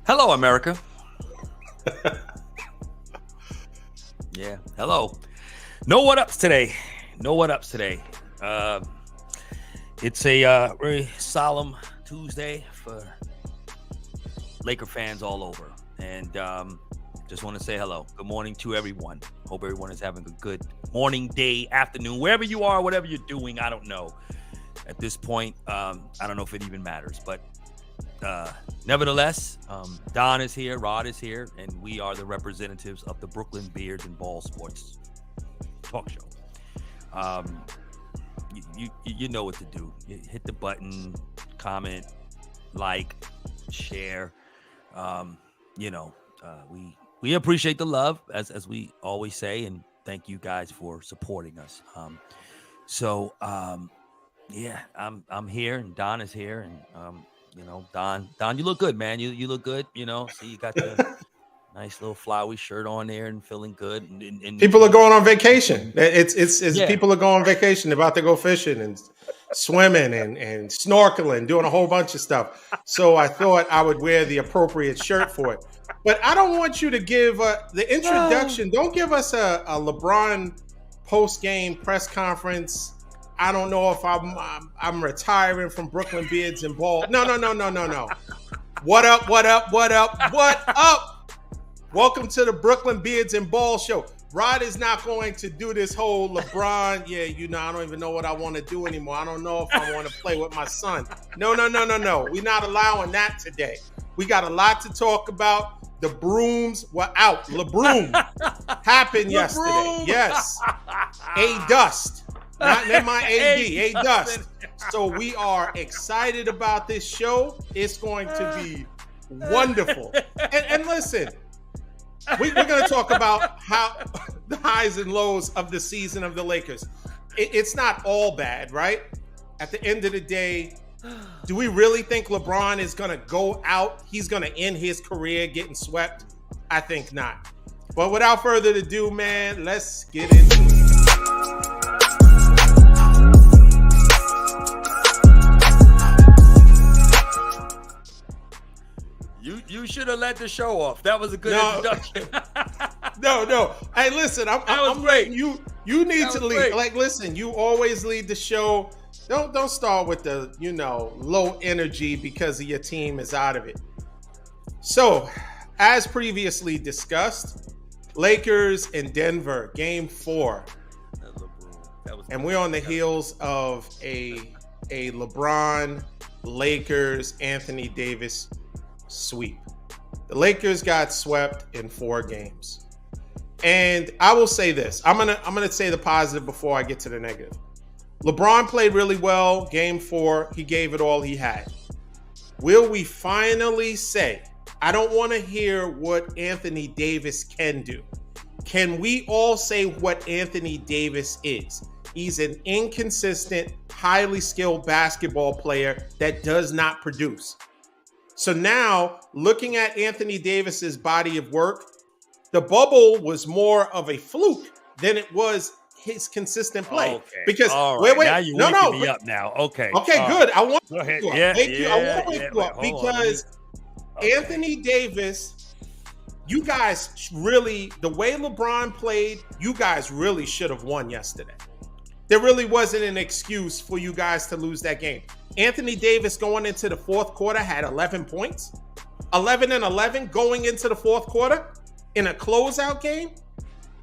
Hello, America. Yeah, hello. No what ups today. No what ups today. It's a very solemn Tuesday for Laker fans all over. And just want to say hello. Good morning to everyone. Hope everyone is having a good morning, day, afternoon, wherever you are, whatever you're doing. I don't know. At this point, I don't know if it even matters. But nevertheless, Don is here, Rod is here, and we are the representatives of the Brooklyn Beards and Ball Sports Talk Show. You know what to do. You hit the button, comment, like, share. We appreciate the love, as we always say, and thank you guys for supporting us. Yeah, I'm here, and Don is here, and Don, you look good, man. You look good. See, you got the nice little flowery shirt on there and feeling good. And people are going on vacation. It's Yeah. People are going on vacation. They're about to go fishing and swimming and snorkeling, doing a whole bunch of stuff. So I thought I would wear the appropriate shirt for it. But I don't want you to give the introduction. Don't give us a LeBron post-game press conference. I don't know if I'm retiring from Brooklyn Beards and Ball. No. What up? Welcome to the Brooklyn Beards and Ball Show. Rod is not going to do this whole LeBron. Yeah, I don't even know what I want to do anymore. I don't know if I want to play with my son. No. We're not allowing that today. We got a lot to talk about. The brooms were out. LeBROOM happened yesterday. Yes. A-Dust. Not M-I-A-D. A-Dust. So we are excited about this show. It's going to be wonderful. And listen, we're going to talk about how the highs and lows of the season of the Lakers. It's not all bad, right? At the end of the day, do we really think LeBron is going to go out? He's going to end his career getting swept? I think not. But without further ado, man, let's get into it. You should have let the show off. That was a good introduction. No. Hey, listen, I'm great. You need to lead. Great. Like, listen, you always lead the show. Don't start with the, low energy because your team is out of it. So, as previously discussed, Lakers in Denver, Game 4. And we're on the heels of a LeBron, Lakers, Anthony Davis sweep. The Lakers got swept in 4 games. And I will say this. I'm gonna say the positive before I get to the negative. LeBron played really well. Game 4, he gave it all he had. Will we finally say, I don't want to hear what Anthony Davis can do. Can we all say what Anthony Davis is? He's an inconsistent, highly skilled basketball player that does not produce. So now, looking at Anthony Davis's body of work, the bubble was more of a fluke than it was his consistent play. Okay. Because all right. wait, now you waking me up now. Okay. Good. I want go ahead. you up. Yeah, Thank you. I want to wake you up hold because Anthony Davis, you guys really, the way LeBron played, you guys really should have won yesterday. There really wasn't an excuse for you guys to lose that game. Anthony Davis going into the fourth quarter had 11 points. 11 and 11 going into the fourth quarter in a closeout game?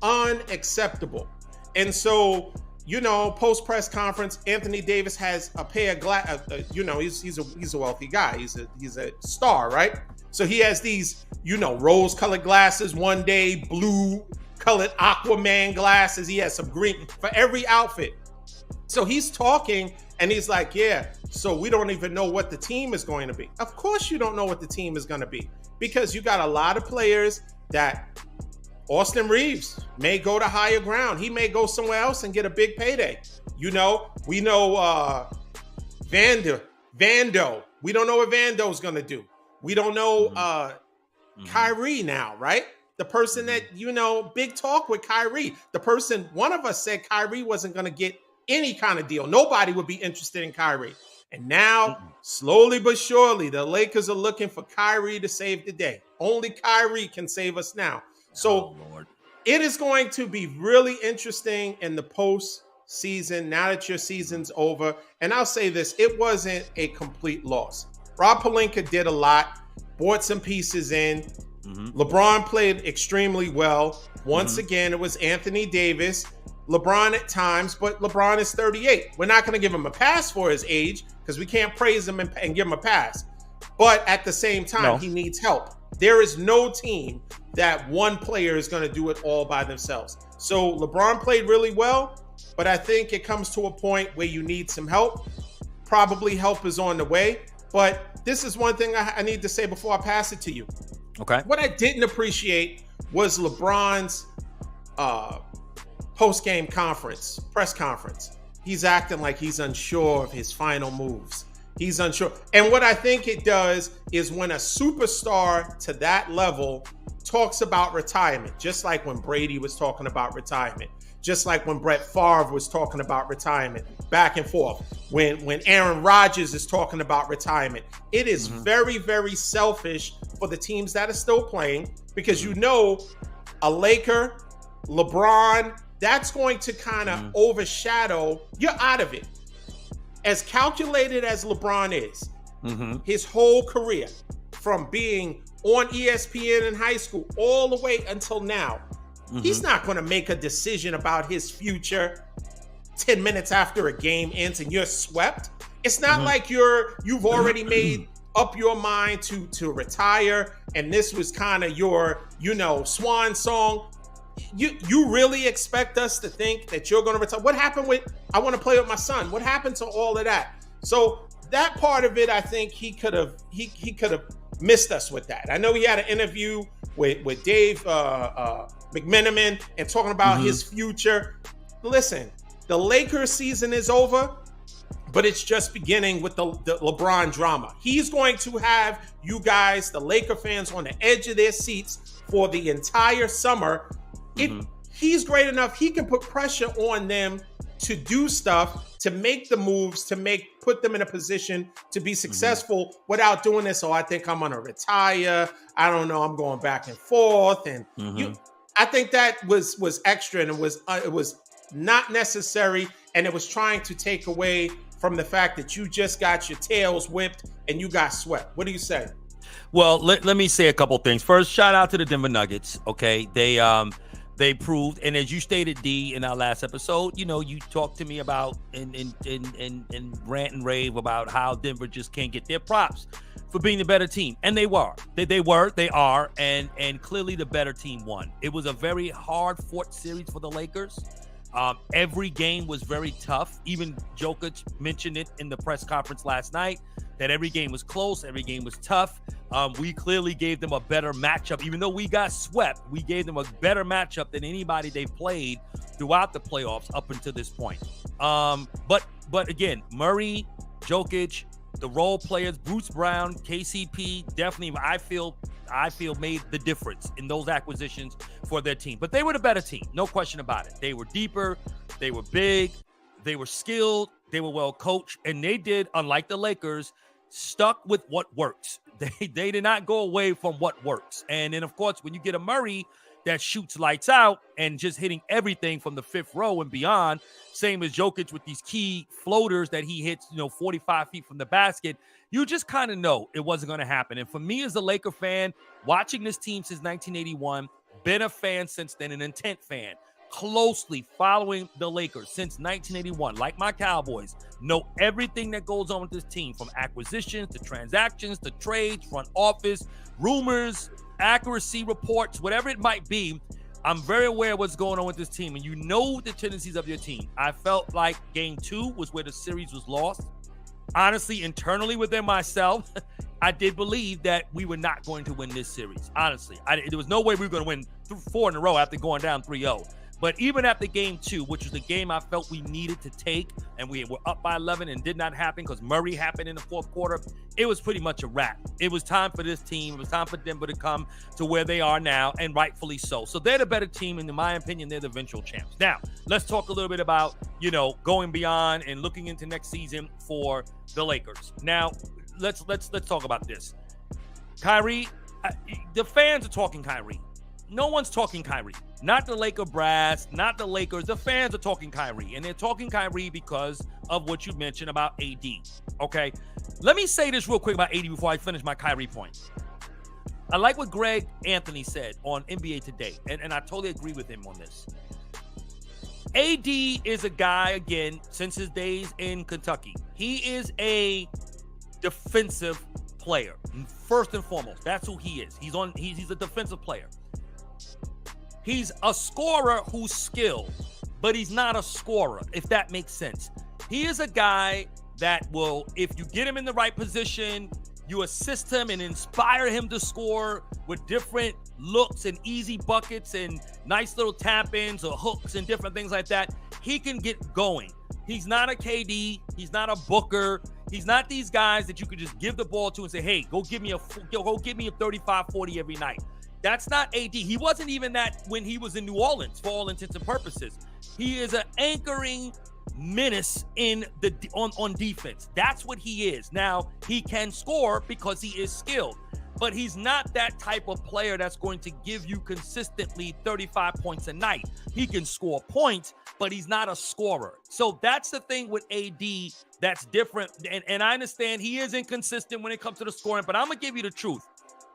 Unacceptable. And so, post-press conference, Anthony Davis has a pair of glasses. He's a wealthy guy. He's a star, right? So he has these, rose-colored glasses one day, blue-colored Aquaman glasses. He has some green for every outfit. So he's talking and he's like, so we don't even know what the team is going to be. Of course you don't know what the team is going to be because you got a lot of players that Austin Reeves may go to higher ground. He may go somewhere else and get a big payday. We know Vando. We don't know what Vando's going to do. We don't know Kyrie now, right? The person that, big talk with Kyrie. The person, one of us said Kyrie wasn't going to get any kind of deal. Nobody would be interested in Kyrie. And now slowly but surely, the Lakers are looking for Kyrie to save the day. Only Kyrie can save us now. So Lord. It is going to be really interesting in the postseason now that your season's over. And I'll say this, it wasn't a complete loss. Rob Pelinka did a lot, brought some pieces in. LeBron played extremely well. Once again, it was Anthony Davis. LeBron at times, but LeBron is 38. We're not going to give him a pass for his age because we can't praise him and give him a pass. But at the same time, he needs help. There is no team that one player is going to do it all by themselves. So LeBron played really well, but I think it comes to a point where you need some help. Probably help is on the way. But this is one thing I need to say before I pass it to you. Okay. What I didn't appreciate was LeBron's post-game press conference. He's acting like he's unsure of his final moves. He's unsure. And what I think it does is when a superstar to that level talks about retirement, just like when Brady was talking about retirement, just like when Brett Favre was talking about retirement, back and forth, when Aaron Rodgers is talking about retirement, it is very, very selfish for the teams that are still playing because you know a Laker, LeBron, that's going to kind of overshadow, you're out of it. As calculated as LeBron is, his whole career, from being on ESPN in high school all the way until now, he's not going to make a decision about his future 10 minutes after a game ends and you're swept. It's not like you've already made up your mind to retire and this was kind of your, swan song. You really expect us to think that you're going to retire? What happened with, I want to play with my son? What happened to all of that? So that part of it, I think he could have missed us with that. I know he had an interview with Dave McMenamin and talking about his future. Listen, the Lakers season is over, but it's just beginning with the LeBron drama. He's going to have you guys, the Laker fans, on the edge of their seats for the entire summer. If he's great enough, he can put pressure on them to do stuff, to make the moves, put them in a position to be successful without doing this. So I think I'm going to retire. I don't know. I'm going back and forth. And I think that was extra and it was not necessary. And it was trying to take away from the fact that you just got your tails whipped and you got swept. What do you say? Well, let me say a couple things. First, shout out to the Denver Nuggets. Okay. They proved, and as you stated, D, in our last episode, you talked to me about and rant and rave about how Denver just can't get their props for being the better team. And they were. They are, and clearly the better team won. It was a very hard-fought series for the Lakers. Every game was very tough. Even Jokic mentioned it in the press conference last night, that every game was close, every game was tough. We clearly gave them a better matchup. Even though we got swept, we gave them a better matchup than anybody they've played throughout the playoffs up until this point. But again, Murray, Jokic, the role players, Bruce Brown, KCP, definitely, I feel made the difference in those acquisitions for their team. But they were the better team, no question about it. They were deeper, they were big, they were skilled, they were well coached, and they did, unlike the Lakers, stuck with what works. They did not go away from what works. And then, of course, when you get a Murray that shoots lights out and just hitting everything from the fifth row and beyond, same as Jokic with these key floaters that he hits, 45 feet from the basket, you just kind of know it wasn't going to happen. And for me as a Laker fan, watching this team since 1981, been a fan since then, an intent fan, closely following the Lakers since 1981, like my Cowboys, know everything that goes on with this team, from acquisitions to transactions to trades, front office, rumors, accuracy reports, whatever it might be. I'm very aware of what's going on with this team, and you know the tendencies of your team. I felt like game 2 was where the series was lost. Honestly, internally within myself, I did believe that we were not going to win this series. Honestly, there was no way we were going to win 4 in a row after going down 3-0. But even after game 2, which was the game I felt we needed to take, and we were up by 11 and did not happen because Murray happened in the fourth quarter, it was pretty much a wrap. It was time for this team. It was time for Denver to come to where they are now, and rightfully so. So they're the better team, and in my opinion, they're the eventual champs. Now, let's talk a little bit about, going beyond and looking into next season for the Lakers. Now, let's talk about this. Kyrie, the fans are talking Kyrie. No one's talking Kyrie. Not the Laker brass, not the Lakers. The fans are talking Kyrie, and they're talking Kyrie because of what you mentioned about AD. Okay, let me say this real quick about AD before I finish my Kyrie point. I like what Greg Anthony said on NBA Today, and I totally agree with him on this. AD is a guy, again, since his days in Kentucky. He is a defensive player, first and foremost. That's who he is. He's a defensive player. He's a scorer who's skilled, but he's not a scorer, if that makes sense. He is a guy that will, if you get him in the right position, you assist him and inspire him to score with different looks and easy buckets and nice little tap-ins or hooks and different things like that, he can get going. He's not a KD. He's not a Booker. He's not these guys that you could just give the ball to and say, hey, go give me a 35, 40 every night. That's not AD. He wasn't even that when he was in New Orleans, for all intents and purposes. He is an anchoring menace on defense. That's what he is. Now, he can score because he is skilled, but he's not that type of player that's going to give you consistently 35 points a night. He can score points, but he's not a scorer. So that's the thing with AD that's different. And I understand he is inconsistent when it comes to the scoring, but I'm going to give you the truth.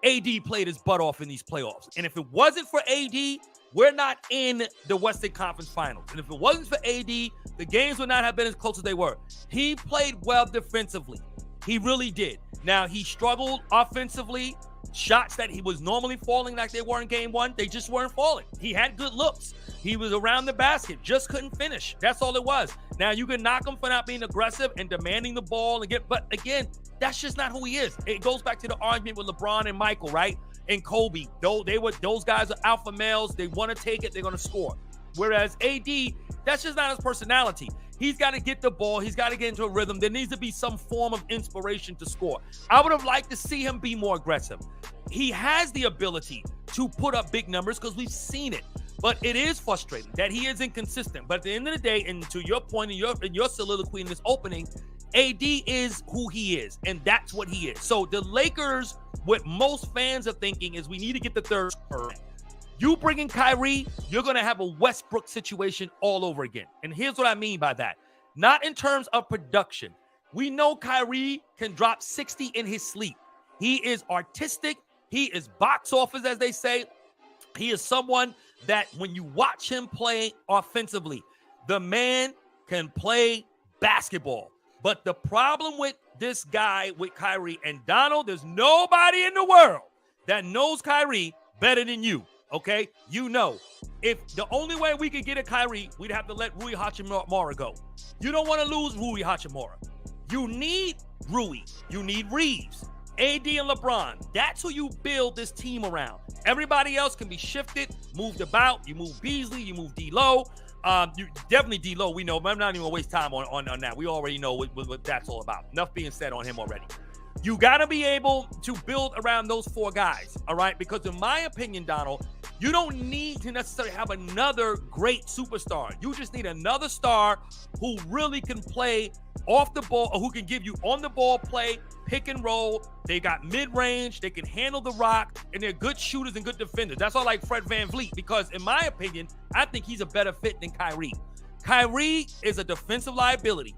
AD played his butt off in these playoffs. And if it wasn't for AD, we're not in the Western Conference Finals. And if it wasn't for AD, the games would not have been as close as they were. He played well defensively. He really did. Now, he struggled offensively. Shots that he was normally falling like they were in game one, they just weren't falling. He had good looks. He was around the basket, just couldn't finish. That's all it was. Now, you can knock him for not being aggressive and demanding the ball but again, that's just not who he is. It goes back to the argument with LeBron and Michael, right? And Kobe. Those guys are alpha males. They want to take it. They're going to score. Whereas AD, that's just not his personality. He's got to get the ball. He's got to get into a rhythm. There needs to be some form of inspiration to score. I would have liked to see him be more aggressive. He has the ability to put up big numbers because we've seen it. But it is frustrating that he is inconsistent. But at the end of the day, and to your point in your soliloquy in this opening, AD is who he is, and that's what he is. So the Lakers, what most fans are thinking is we need to get the third scorer. You bring in Kyrie, you're going to have a Westbrook situation all over again. And here's what I mean by that. Not in terms of production. We know Kyrie can drop 60 in his sleep. He is artistic. He is box office, as they say. He is someone that when you watch him play offensively, the man can play basketball. But the problem with this guy, with Kyrie and Donald, there's nobody in the world that knows Kyrie better than you. Okay, you know, if the only way we could get a Kyrie, we'd have to let Rui Hachimura go. You don't want to lose Rui Hachimura. You need Rui. You need Reeves, AD, and LeBron. That's who you build this team around. Everybody else can be shifted, moved about. You move Beasley, you move D-Lo. You definitely D-Lo. We know, but I'm not even gonna waste time on that. We already know what that's all about. Enough being said on him already. You got to be able to build around those four guys, all right? Because in my opinion, Donald, you don't need to necessarily have another great superstar. You just need another star who really can play off the ball, or who can give you on-the-ball play, pick and roll. They got mid-range. They can handle the rock, and they're good shooters and good defenders. That's why I like Fred VanVleet, because in my opinion, I think he's a better fit than Kyrie. Kyrie is a defensive liability.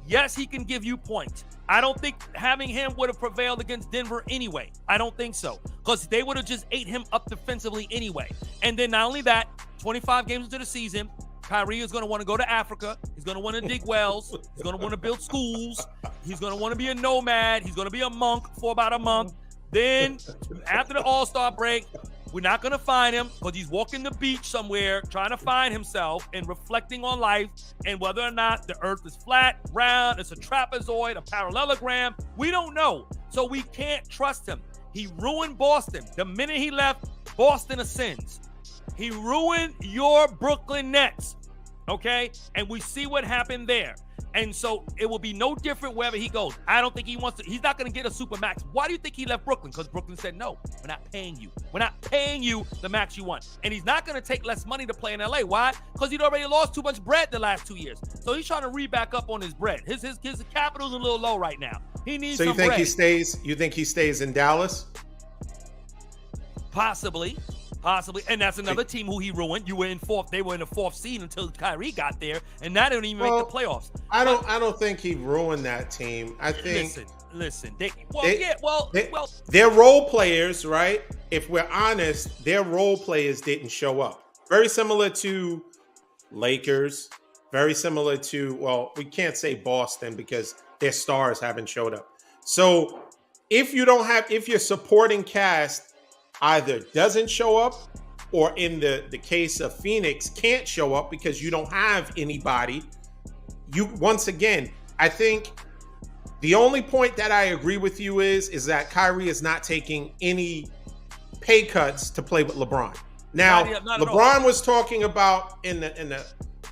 Yes, he can give you points. I don't think having him would have prevailed against Denver anyway. I don't think so, because they would have just ate him up defensively anyway. And then not only that, 25 games into the season, Kyrie is going to want to go to Africa. He's going to want to dig wells. He's going to want to build schools. He's going to want to be a nomad. He's going to be a monk for about a month. Then after the All-Star break, we're not going to find him because he's walking the beach somewhere trying to find himself and reflecting on life and whether or not the earth is flat, round, it's a trapezoid, a parallelogram. We don't know. So we can't trust him. He ruined Boston. The minute he left, Boston ascends. He ruined your Brooklyn Nets. okay? And we see what happened there. And so it will be no different wherever he goes. I don't think he wants to. He's not going to get a super max. Why do you think he left Brooklyn? Because Brooklyn said, no, we're not paying you. We're not paying you the max you want. And he's not going to take less money to play in LA. Why? Because he'd already lost too much bread the last 2 years. So he's trying to reback up on his bread. His capital's a little low right now. He needs some bread. So you think he stays in Dallas? Possibly. And that's another team who he ruined. You were in fourth. They were in the fourth seed until Kyrie got there, and now they don't even make the playoffs. I don't think he ruined that team. I think. Listen. They're role players, right? If we're honest, their role players didn't show up. Very similar to Lakers. Very similar to, well, we can't say Boston because their stars haven't showed up. So if your supporting cast either doesn't show up, or in the case of Phoenix, can't show up because you don't have anybody. Once again, I think the only point that I agree with you is that Kyrie is not taking any pay cuts to play with LeBron. Now, not LeBron was talking about in the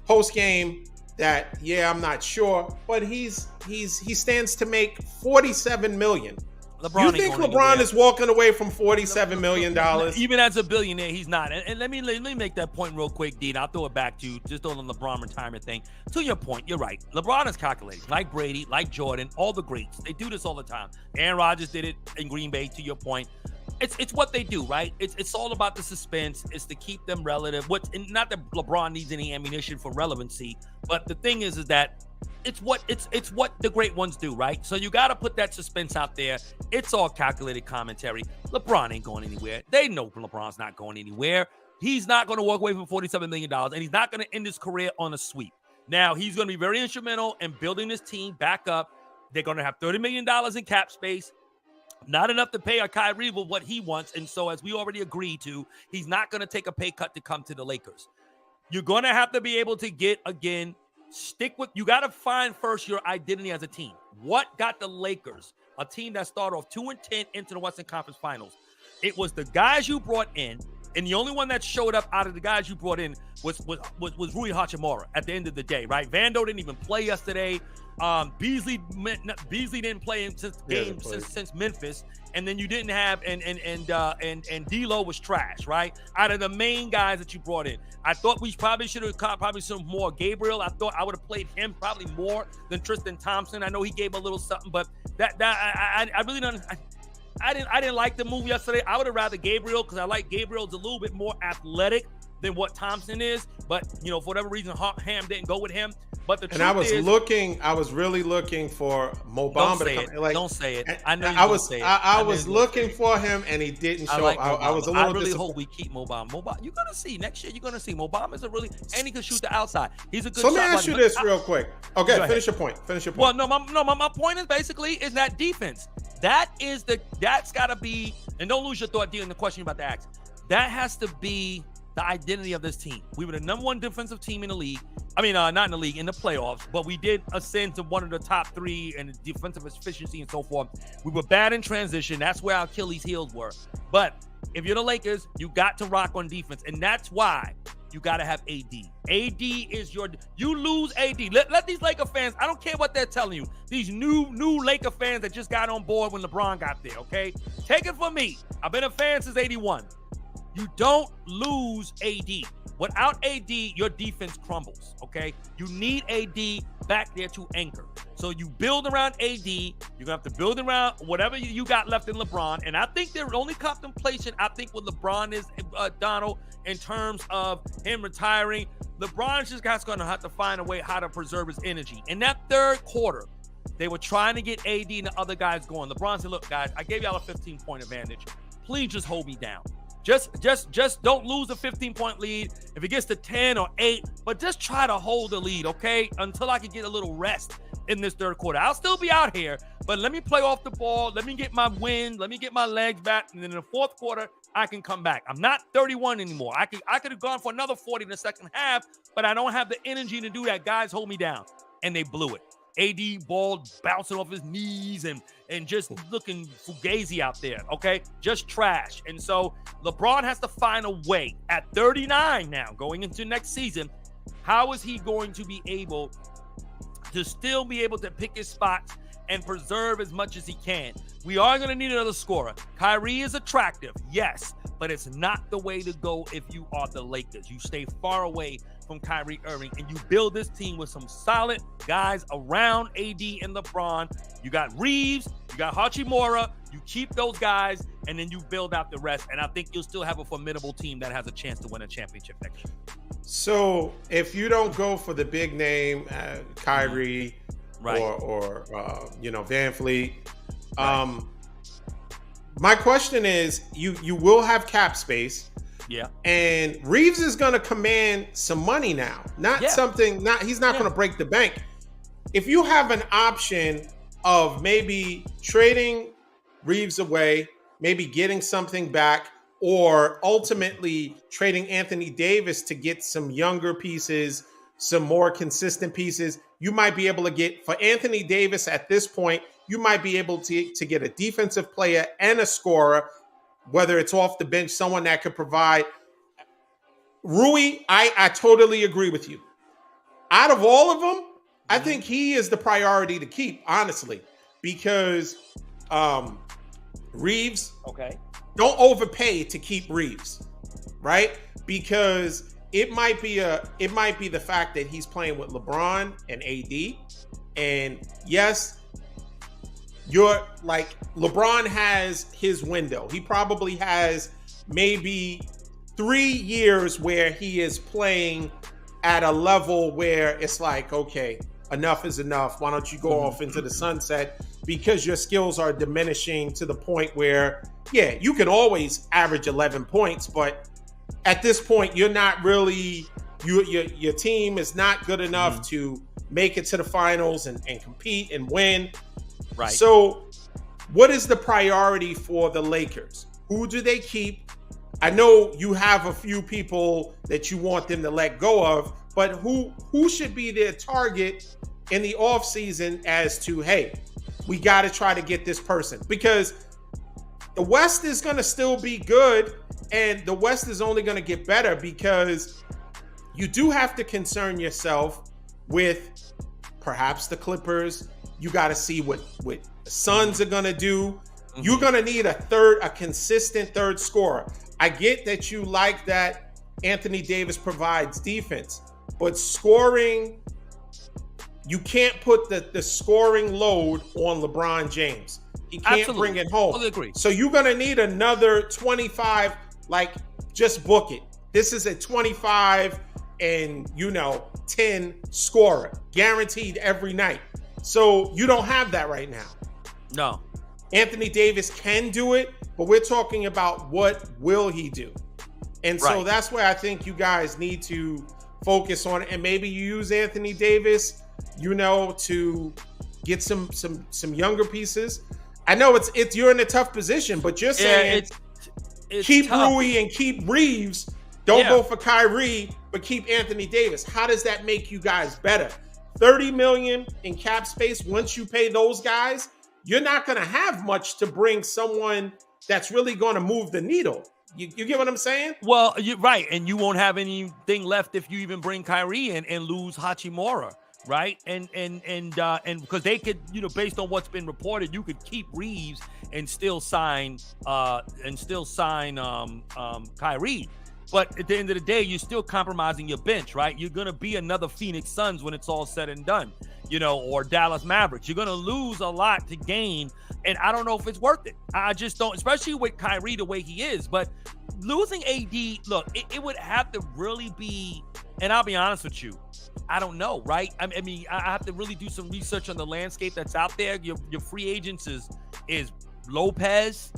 post game that, I'm not sure, but he stands to make $47 million. You think LeBron is walking away from $47 million? Even as a billionaire, he's not. And let me make that point real quick, Dean. I'll throw it back to you, just on the LeBron retirement thing. To your point, you're right. LeBron is calculating, like Brady, like Jordan, all the greats. They do this all the time. Aaron Rodgers did it in Green Bay, to your point. It's what they do, right? It's all about the suspense. It's to keep them relative. Not that LeBron needs any ammunition for relevancy, but the thing is that it's what the great ones do, right? So you got to put that suspense out there. It's all calculated commentary. LeBron ain't going anywhere. They know LeBron's not going anywhere. He's not going to walk away from $47 million, and he's not going to end his career on a sweep. Now, he's going to be very instrumental in building this team back up. They're going to have $30 million in cap space. Not enough to pay a Kyrie with what he wants. And so, as we already agreed to, he's not going to take a pay cut to come to the Lakers. You're going to have to be able to you got to find first your identity as a team. What got the Lakers, a team that started off 2-10 into the Western Conference Finals? It was the guys you brought in, and the only one that showed up out of the guys you brought in was Rui Hachimura at the end of the day, right? Vando didn't even play yesterday. Beasley didn't play since Memphis, and then you didn't have and D'Lo was trash, right? Out of the main guys that you brought in, I thought we probably should have caught some more Gabriel. I thought I would have played him probably more than Tristan Thompson. I know he gave a little something, but I really don't. I didn't like the move yesterday. I would have rather Gabriel, because I like Gabriel's a little bit more athletic than what Thompson is, but for whatever reason, Ham didn't go with him. But the truth I was really looking for Mo Bamba to come. Don't say it. I know I was looking for him, and he didn't show up. I was a little. I really hope we keep Mo Bamba. You're gonna see next year. You're gonna see Mo Bamba is and he can shoot the outside. He's a good. So let me ask you this real quick. Okay, finish your point. Well, my point is basically that defense. That's got to be, and don't lose your thought dealing the question about the axe. That has to be the identity of this team. We were the number one defensive team in the league. I mean, not in the league, in the playoffs, but we did ascend to one of the top three in defensive efficiency and so forth. We were bad in transition. That's where our Achilles heels were. But if you're the Lakers, you got to rock on defense, and that's why you got to have AD. AD is you lose AD. Let these Laker fans, I don't care what they're telling you, these new Laker fans that just got on board when LeBron got there, okay? Take it from me. I've been a fan since 81. You don't lose AD. Without AD, your defense crumbles, okay? You need AD back there to anchor. So you build around AD. You're going to have to build around whatever you got left in LeBron. And I think the only contemplation, with LeBron is, Donald, in terms of him retiring, LeBron just going to have to find a way how to preserve his energy. In that third quarter, they were trying to get AD and the other guys going. LeBron said, look, guys, I gave y'all a 15-point advantage. Please just hold me down. Just don't lose a 15-point lead. If it gets to 10 or 8, but just try to hold the lead, okay? Until I can get a little rest in this third quarter. I'll still be out here, but let me play off the ball. Let me get my wind. Let me get my legs back. And then in the fourth quarter, I can come back. I'm not 31 anymore. I could have gone for another 40 in the second half, but I don't have the energy to do that. Guys, hold me down. And they blew it. AD ball bouncing off his knees and just looking fugazi out there, okay? Just trash. And so LeBron has to find a way at 39 now, going into next season, How is he going to be able to still be able to pick his spots and preserve as much as he can? We are going to need another scorer. Kyrie is attractive, yes, but it's not the way to go if you are the Lakers. You stay far away from Kyrie Irving, and you build this team with some solid guys around AD and LeBron. You got Reeves, you got Hachimura, you keep those guys, and then you build out the rest, and I think you'll still have a formidable team that has a chance to win a championship next year. So if you don't go for the big name, Kyrie, right, or Van Fleet, right. My question is, you will have cap space. Yeah. And Reeves is going to command some money now. He's not going to break the bank. If you have an option of maybe trading Reeves away, maybe getting something back, or ultimately trading Anthony Davis to get some younger pieces, some more consistent pieces, you might be able to get, for Anthony Davis at this point, you might be able to get a defensive player and a scorer, whether it's off the bench, someone that could provide. Rui, I totally agree with you. Out of all of them, I think he is the priority to keep, honestly, because Reeves, okay, don't overpay to keep Reeves, right? Because it might be the fact that he's playing with LeBron and AD, and yes, you're like, LeBron has his window. He probably has maybe 3 years where he is playing at a level where it's like, okay, enough is enough. Why don't you go off into the sunset? Because your skills are diminishing to the point where, yeah, you can always average 11 points, but at this point, you're not really, your team is not good enough to make it to the finals and compete and win. Right. So what is the priority for the Lakers? Who do they keep? I know you have a few people that you want them to let go of, but who should be their target in the offseason as to, hey, we got to try to get this person? Because the West is going to still be good, and the West is only going to get better, because you do have to concern yourself with perhaps the Clippers. You got to see what the Suns are going to do. You're going to need a consistent third scorer. I get that you like that Anthony Davis provides defense, but scoring, you can't put the scoring load on LeBron James. He can't bring it home. Totally agree. So you're going to need another 25, like, just book it. This is a 25 and, 10 scorer, guaranteed every night. So you don't have that right now. No. Anthony Davis can do it, but we're talking about what will he do. And so that's where I think you guys need to focus on it. And maybe you use Anthony Davis, to get some younger pieces. I know it's you're in a tough position, but you're saying it's keep tough. Rui and keep Reeves. Don't go for Kyrie, but keep Anthony Davis. How does that make you guys better? $30 million in cap space. Once you pay those guys, you're not going to have much to bring someone that's really going to move the needle. You get what I'm saying? Well, you're right. And you won't have anything left if you even bring Kyrie in and lose Hachimura, right? And because they could, based on what's been reported, you could keep Reeves and still sign Kyrie. But at the end of the day, you're still compromising your bench, right? You're going to be another Phoenix Suns when it's all said and done, or Dallas Mavericks. You're going to lose a lot to gain, and I don't know if it's worth it. I just don't, especially with Kyrie the way he is. But losing AD, look, it would have to really be, and I'll be honest with you, I don't know, right? I mean, I have to really do some research on the landscape that's out there. Your free agents is Lopez.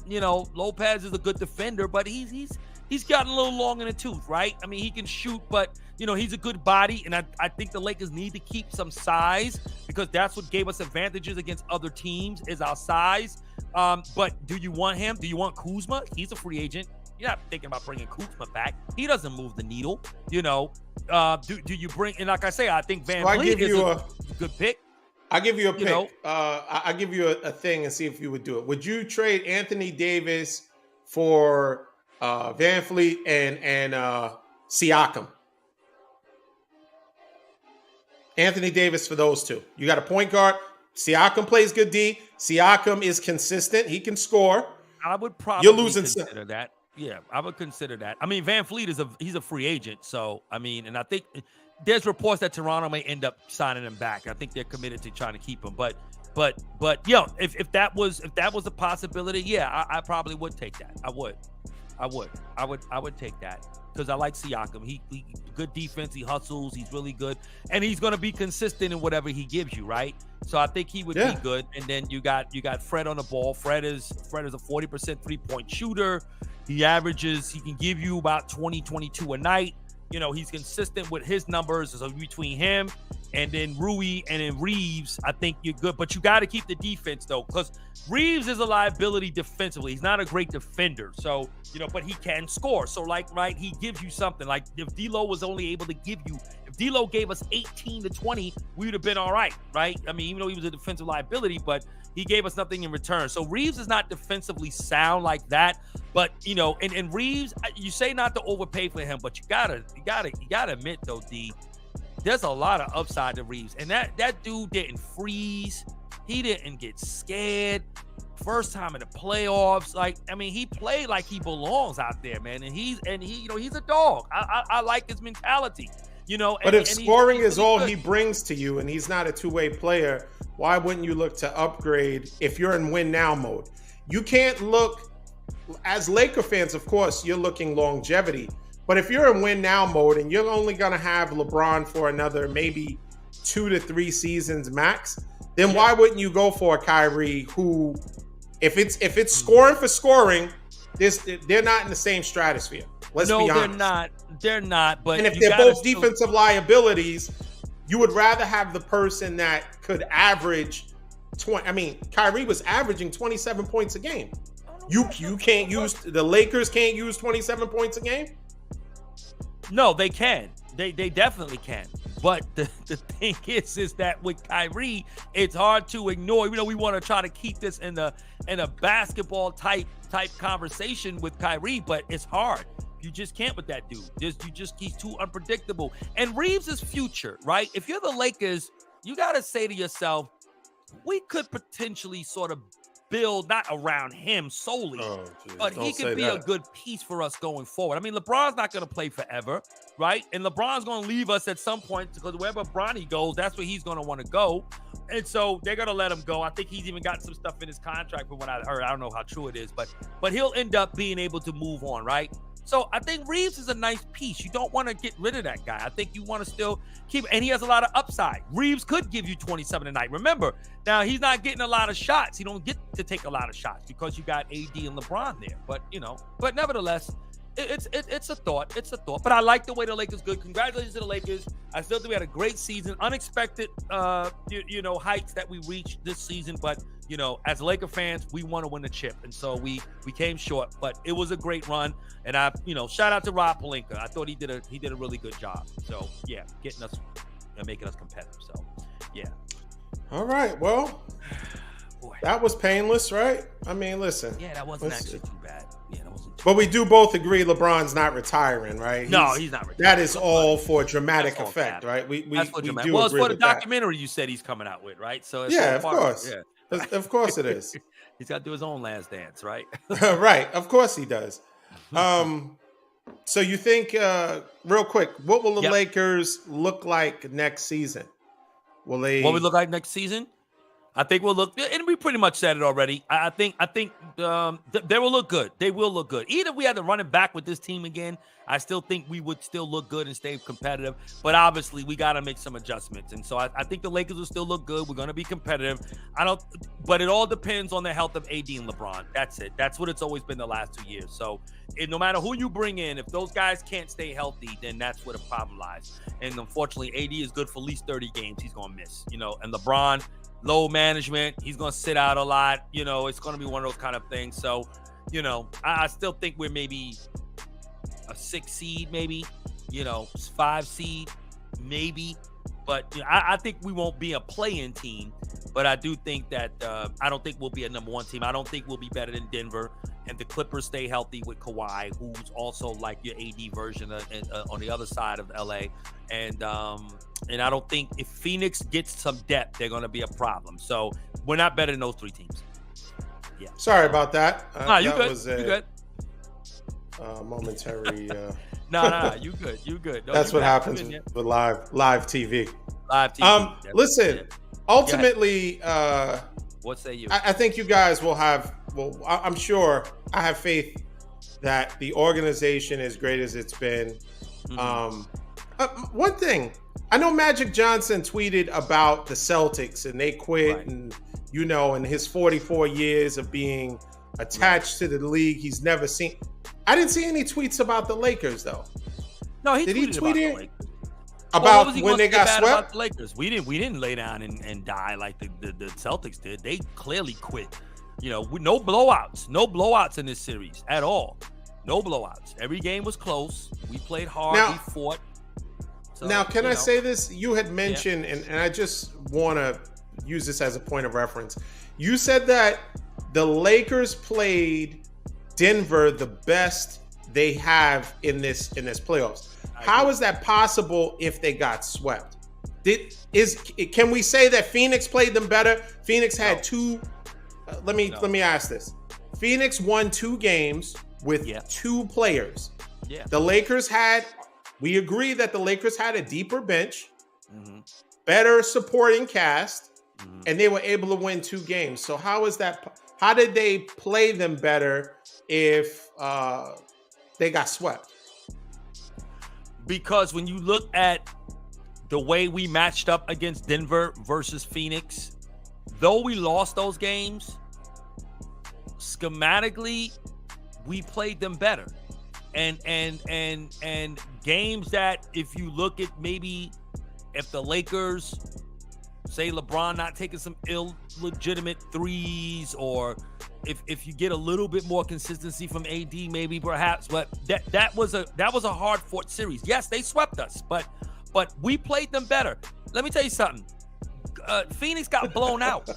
Lopez is a good defender, but he's gotten a little long in the tooth, right? I mean, he can shoot, but, he's a good body, and I think the Lakers need to keep some size, because that's what gave us advantages against other teams, is our size. But do you want him? Do you want Kuzma? He's a free agent. You're not thinking about bringing Kuzma back. He doesn't move the needle, Do you bring, and like I say, I think Van Vliet is a good pick. I'll give you a pick. I'll give you a thing and see if you would do it. Would you trade Anthony Davis for Van Fleet and Siakam? Anthony Davis for those two. You got a point guard. Siakam plays good D. Siakam is consistent. He can score. I would probably You're losing consider that. Yeah, I would consider that. I mean, Van Fleet he's a free agent, so I mean, and I think there's reports that Toronto may end up signing him back. I think they're committed to trying to keep him, but if that was a possibility, yeah, I probably would take that. I would take that because I like Siakam. He good defense. He hustles. He's really good, and he's going to be consistent in whatever he gives you, right? So I think he would be good. And then you got Fred on the ball. Fred is a 40% 3-point shooter. He can give you about 20, 22 a night. You know, he's consistent with his numbers. So between him and then Rui and then Reeves, I think you're good. But you got to keep the defense, though, because Reeves is a liability defensively. He's not a great defender. So, you know, but he can score. So, he gives you something. Like, if D'Lo was only able to give you, if D'Lo gave us 18 to 20, we would have been all right? I mean, even though he was a defensive liability, but he gave us nothing in return. So Reeves is not defensively sound like that. But, you know, and Reeves, you say not to overpay for him, but you gotta admit, though, D, there's a lot of upside to Reeves. And that dude didn't freeze. He didn't get scared. First time in the playoffs. Like, I mean, he played like he belongs out there, man. And he's a dog. I like his mentality. You know, but if scoring is all he brings to you and he's not a two-way player, why wouldn't you look to upgrade if you're in win now mode? You can't look, as Laker fans, of course, you're looking longevity. But if you're in win now mode and you're only going to have LeBron for another maybe 2 to 3 seasons max, then why wouldn't you go for a Kyrie who, if it's scoring for scoring, they're not in the same stratosphere. Let's be honest. They're not. But and if they're both defensive liabilities, you would rather have the person that could average 20. I mean, Kyrie was averaging 27 points a game. You can't use, the Lakers can't use 27 points a game? No, they can. They definitely can. But the thing is that with Kyrie, it's hard to ignore. Even though we want to try to keep this in a basketball type conversation with Kyrie, but it's hard. You just can't with that dude. He's too unpredictable. And Reeves' future, right? If you're the Lakers, you got to say to yourself, we could potentially sort of build not around him solely, but he could be a good piece for us going forward. I mean, LeBron's not going to play forever, right? And LeBron's going to leave us at some point because wherever Bronny goes, that's where he's going to want to go. And so they're going to let him go. I think he's even got some stuff in his contract from what I heard. I don't know how true it is, but he'll end up being able to move on, right? So I think Reeves is a nice piece. You don't want to get rid of that guy. I think you want to still keep, and he has a lot of upside. Reeves could give you 27 tonight. Remember, now he's not getting a lot of shots. He don't get to take a lot of shots because you got AD and LeBron there. But nevertheless, it's a thought. It's a thought. But I like the way the Lakers good. Congratulations to the Lakers. I still think we had a great season. Unexpected, heights that we reached this season. But as Laker fans, we want to win the chip, and so we came short. But it was a great run, and shout out to Rob Pelinka. I thought he did a really good job. So yeah, getting us and making us competitive. So yeah. All right. Well, that was painless, right? I mean, listen. Yeah, that wasn't actually too bad. Yeah, that wasn't. But we do both agree LeBron's not retiring, right? No, he's not retiring. That is all for dramatic effect, right? We do agree. Well, it's for the with that. Documentary you said he's coming out with, right? So it's of course. Yeah. Of course it is. He's got to do his own last dance, right? Right. Of course he does. So you think, real quick, what will the Lakers look like next season? What we look like next season? I think we'll look, and we pretty much said it already. I think they will look good. They will look good. Even if we had to run it back with this team again, I still think we would still look good and stay competitive. But obviously, we got to make some adjustments. And so I think the Lakers will still look good. We're going to be competitive. But it all depends on the health of AD and LeBron. That's it. That's what it's always been the last 2 years. So no matter who you bring in, if those guys can't stay healthy, then that's where the problem lies. And unfortunately, AD is good for at least 30 games. He's going to miss, and LeBron, low management, he's going to sit out a lot. It's going to be one of those kind of things. So, I still think we're maybe a 6 seed, maybe, 5 seed, maybe. But I think we won't be a play-in team. But I do think that I don't think we'll be a number one team. I don't think we'll be better than Denver. And the Clippers stay healthy with Kawhi, who's also like your AD version on the other side of LA. And I don't think if Phoenix gets some depth, they're going to be a problem. So we're not better than those three teams. Yeah. Sorry about that. Nah, you that good. Was you good. Momentary. No, you good. You good. No, that's you what happens with live TV. Live TV. Listen. Yeah. Ultimately, what say you? I think you guys will have. Well, I'm sure. I have faith that the organization, as great as it's been. One thing, I know Magic Johnson tweeted about the Celtics and they quit, right. and in his 44 years of being attached to the league, he's never seen. I didn't see any tweets about the Lakers though. No, did he tweet it? The About when they got swept? About the Lakers. We didn't lay down and die like the Celtics did. They clearly quit. No blowouts in this series at all. No blowouts. Every game was close. We played hard. We fought. So, now, can I say this? You had mentioned, and I just want to use this as a point of reference. You said that the Lakers played Denver the best they have in this playoffs. How is that possible if they got swept? Can we say that Phoenix played them better? Phoenix had two. Let me ask this. Phoenix won 2 games with 2 players. Yeah. The Lakers we agree that the Lakers had a deeper bench, better supporting cast, and they were able to win 2 games. So how is that? How did they play them better if they got swept? Because when you look at the way we matched up against Denver versus Phoenix, though we lost those games, schematically, we played them better. And games that if you look at maybe if the Lakers, say LeBron not taking some illegitimate threes, or if you get a little bit more consistency from AD, maybe perhaps, but that was a hard fought series. Yes, they swept us, but we played them better. Let me tell you something. Phoenix got blown out.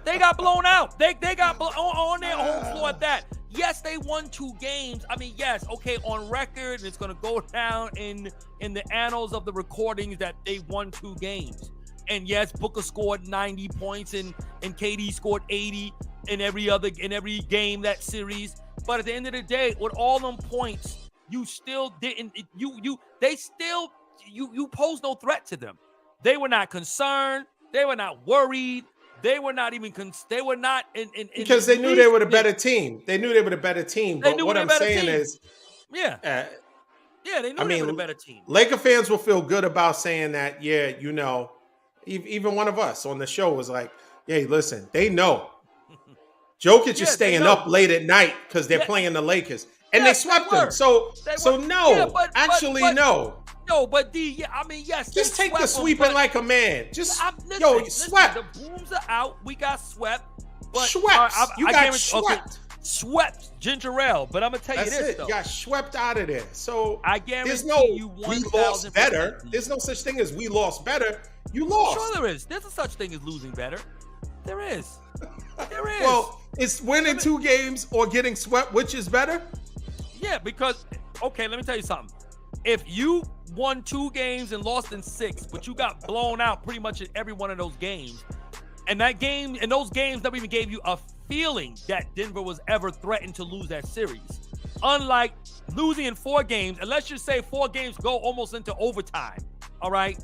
They got blown out. They got on their home floor at that. Yes, they won 2 games. I mean, yes, okay, on record, it's going to go down in the annals of the recordings that they won 2 games. And yes, Booker scored 90 points and KD scored 80 in every game that series. But at the end of the day, with all them points, you still didn't. You posed no threat to them. They were not concerned. They were not worried. They were not even. They were not in because they knew they were the better team. They knew they were the better team. But what I'm saying is, they knew they were the better team. Laker fans will feel good about saying that. Yeah, even one of us on the show was like, "Hey, listen, they know Jokic is staying up late at night because they're playing the Lakers, and they swept them." So no, no. No, but yes. Just take the sweeping like a man. Just swept. The Brooms are out. We got swept. But swept. You got swept. Okay, swept ginger ale. But I'm gonna tell you this though. You got swept out of there. So I guarantee there's no you we lost better. There's no such thing as we lost better. You lost. Sure there is. There's a such thing as losing better. There is. There is. Well, it's winning 2 games or getting swept, which is better? Yeah, because okay, let me tell you something. If you won 2 games and lost in 6, but you got blown out pretty much in every one of those games, and those games never even gave you a feeling that Denver was ever threatened to lose that series. Unlike losing in 4 games, and let's just say 4 games go almost into overtime, all right?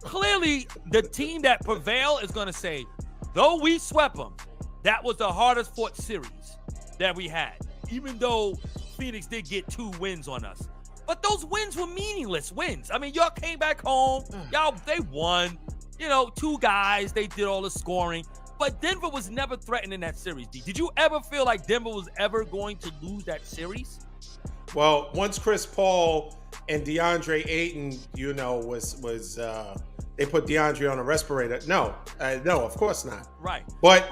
Clearly, the team that prevail is going to say, though we swept them, that was the hardest fought series that we had, even though Phoenix did get 2 wins on us. But those wins were meaningless wins. I mean, y'all came back home. They won. 2 guys. They did all the scoring. But Denver was never threatened in that series, D. Did you ever feel like Denver was ever going to lose that series? Well, once Chris Paul and DeAndre Ayton, they put DeAndre on a respirator. No, of course not. Right. But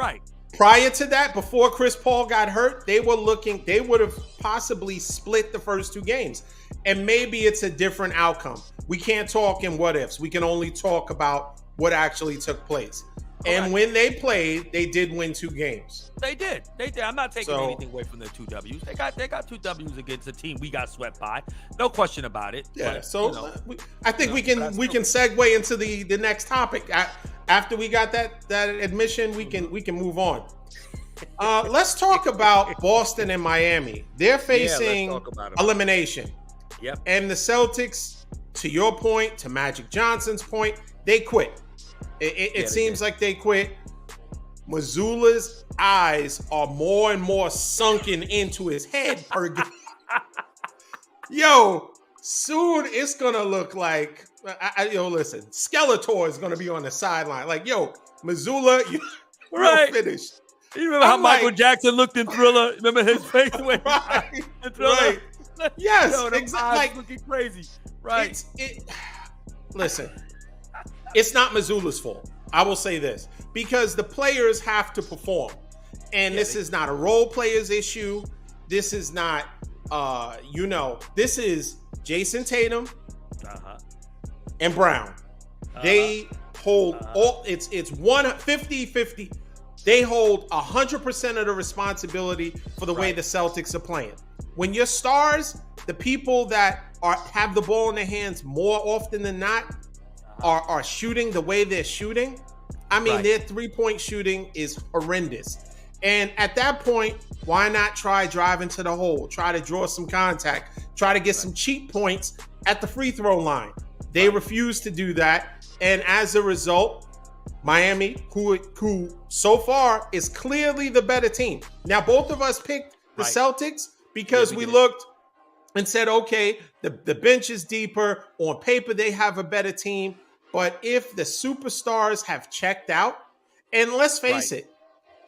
prior to that, before Chris Paul got hurt, they would have possibly split the first 2 games. And maybe it's a different outcome. We can't talk in what ifs. We can only talk about what actually took place. And when they played, they did win 2 games. They did. I'm not taking anything away from their 2 W's. They got 2 W's against a team we got swept by. No question about it. Yeah. But, so I think we can segue into the next topic. After we got that admission, we can move on. Let's talk about Boston and Miami. They're facing elimination. Yep. And the Celtics, to your point, to Magic Johnson's point, they quit. It seems like they quit. Mazzulla's eyes are more and more sunken into his head per game. Yo, soon it's gonna look like listen, Skeletor is gonna be on the sideline. Like, yo, Mazzulla, you're finished. You remember how Michael Jackson looked in Thriller? Remember his face when in Thriller? Right. Yes, exactly. Like, looking crazy. Right. Listen, it's not Mazzulla's fault. I will say this, because the players have to perform. And this is not a role players issue. This is not, this is Jason Tatum and Brown. They hold it's 50-50. They hold 100% of the responsibility for the way the Celtics are playing. When your stars, the people that have the ball in their hands more often than not, are shooting the way they're shooting, I mean, their 3-point shooting is horrendous. And at that point, why not try driving to the hole? Try to draw some contact. Try to get some cheap points at the free throw line. They refuse to do that. And as a result, Miami, who so far is clearly the better team. Now, both of us picked the Celtics because we looked and said, okay, the bench is deeper. On paper, they have a better team. But if the superstars have checked out, and let's face it,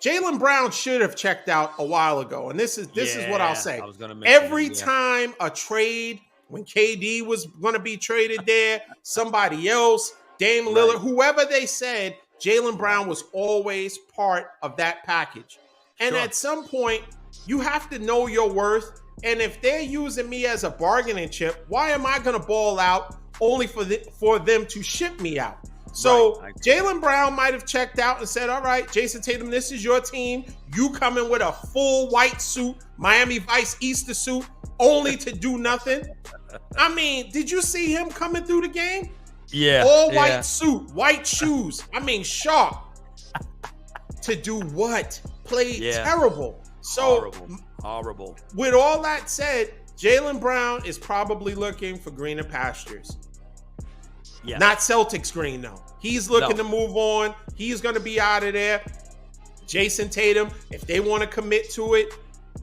Jaylen Brown should have checked out a while ago. And this is what I'll say. Every time a trade, when KD was going to be traded there, somebody else, Dame Lillard, whoever they said, Jaylen Brown was always part of that package. And at some point, you have to know your worth. And if they're using me as a bargaining chip, why am I going to ball out only for them to ship me out? So Jaylen Brown might have checked out and said, all right, Jason Tatum, this is your team. You come in with a full white suit, Miami Vice Easter suit, only to do nothing. I mean, did you see him coming through the game? Yeah. All white suit, white shoes. I mean, sharp. To do what? Play terrible. So horrible. With all that said, Jaylen Brown is probably looking for greener pastures. Yeah. Not Celtics green, though. He's looking to move on. He's going to be out of there. Jason Tatum, if they want to commit to it,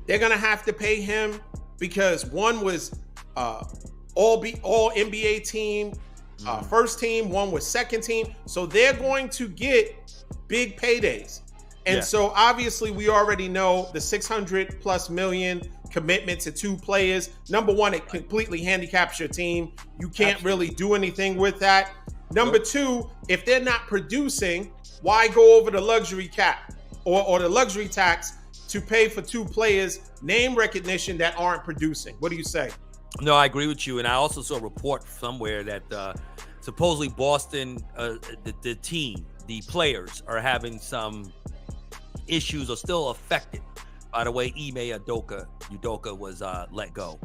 they're going to have to pay him, because one was all NBA team, first team, one was second team. So they're going to get big paydays. And so obviously we already know the $600+ million commitment to 2 players. Number one, it completely handicaps your team. You can't really do anything with that. Number two, if they're not producing, why go over the luxury cap or the luxury tax to pay for 2 players, name recognition, that aren't producing? What do you say? No, I agree with you. And I also saw a report somewhere that supposedly Boston, the team, the players are having some issues, or still affected by the way Ime Udoka was let go.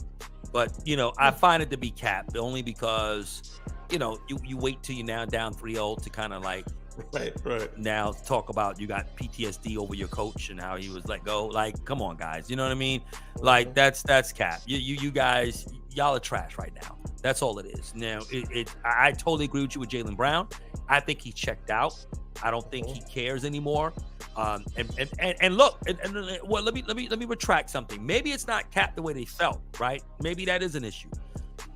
But, I find it to be capped, only because, you wait till you're now down 3-0 to kind of like now talk about you got PTSD over your coach and how he was let go. Like, come on, guys. You know what I mean? Like, that's cap. You guys, y'all are trash right now. That's all it is. Now, I totally agree with you with Jaylen Brown. I think he checked out. I don't think he cares anymore. And look, well, let me retract something. Maybe it's not capped the way they felt, right? Maybe that is an issue,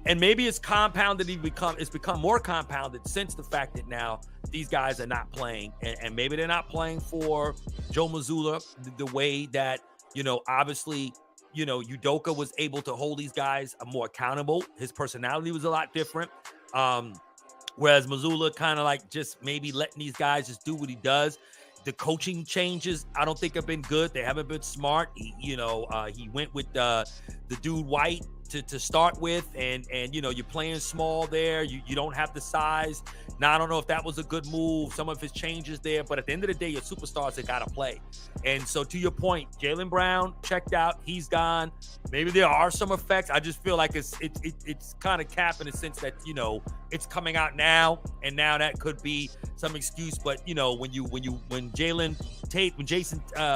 and maybe it's compounded. It's become more compounded since the fact that now these guys are not playing, and maybe they're not playing for Joe Mazzulla the way that obviously. Udoka was able to hold these guys more accountable. His personality was a lot different. Whereas Mazzulla kind of like just maybe letting these guys just do what he does. The coaching changes, I don't think have been good. They haven't been smart. He went with the dude White to start with, and you're playing small there. You don't have the size. Now, I don't know if that was a good move. Some of his changes there, but at the end of the day, your superstars have got to play. And so, to your point, Jaylen Brown checked out. He's gone. Maybe there are some effects. I just feel like it's kind of capped in the sense that it's coming out now, and now that could be some excuse. But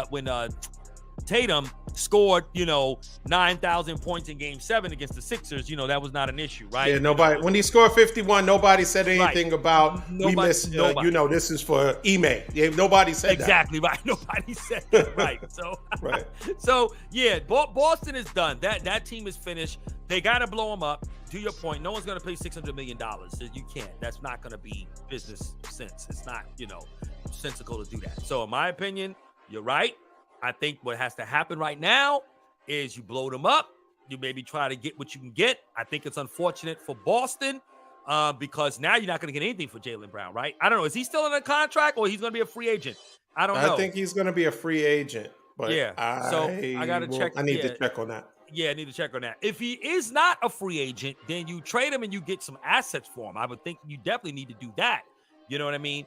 when Tatum scored, 9,000 points in Game 7 against the Sixers, that was not an issue, right? Yeah, nobody. When he scored 51, nobody said anything about we missed. This is for Ime. Yeah, nobody said exactly that. Right. Nobody said that. Right. So right. So yeah, Boston is done. That team is finished. They got to blow them up. To your point, no one's going to pay $600 million. You can't. That's not going to be business sense. It's not sensical to do that. So in my opinion, you're right. I think what has to happen right now is you blow them up. You maybe try to get what you can get. I think it's unfortunate for Boston because now you're not going to get anything for Jaylen Brown, right? I don't know. Is he still in a contract or he's going to be a free agent? I don't know. I think he's going to be a free agent. But yeah. I got to check. I need to check on that. Yeah, I need to check on that. If he is not a free agent, then you trade him and you get some assets for him. I would think you definitely need to do that. You know what I mean?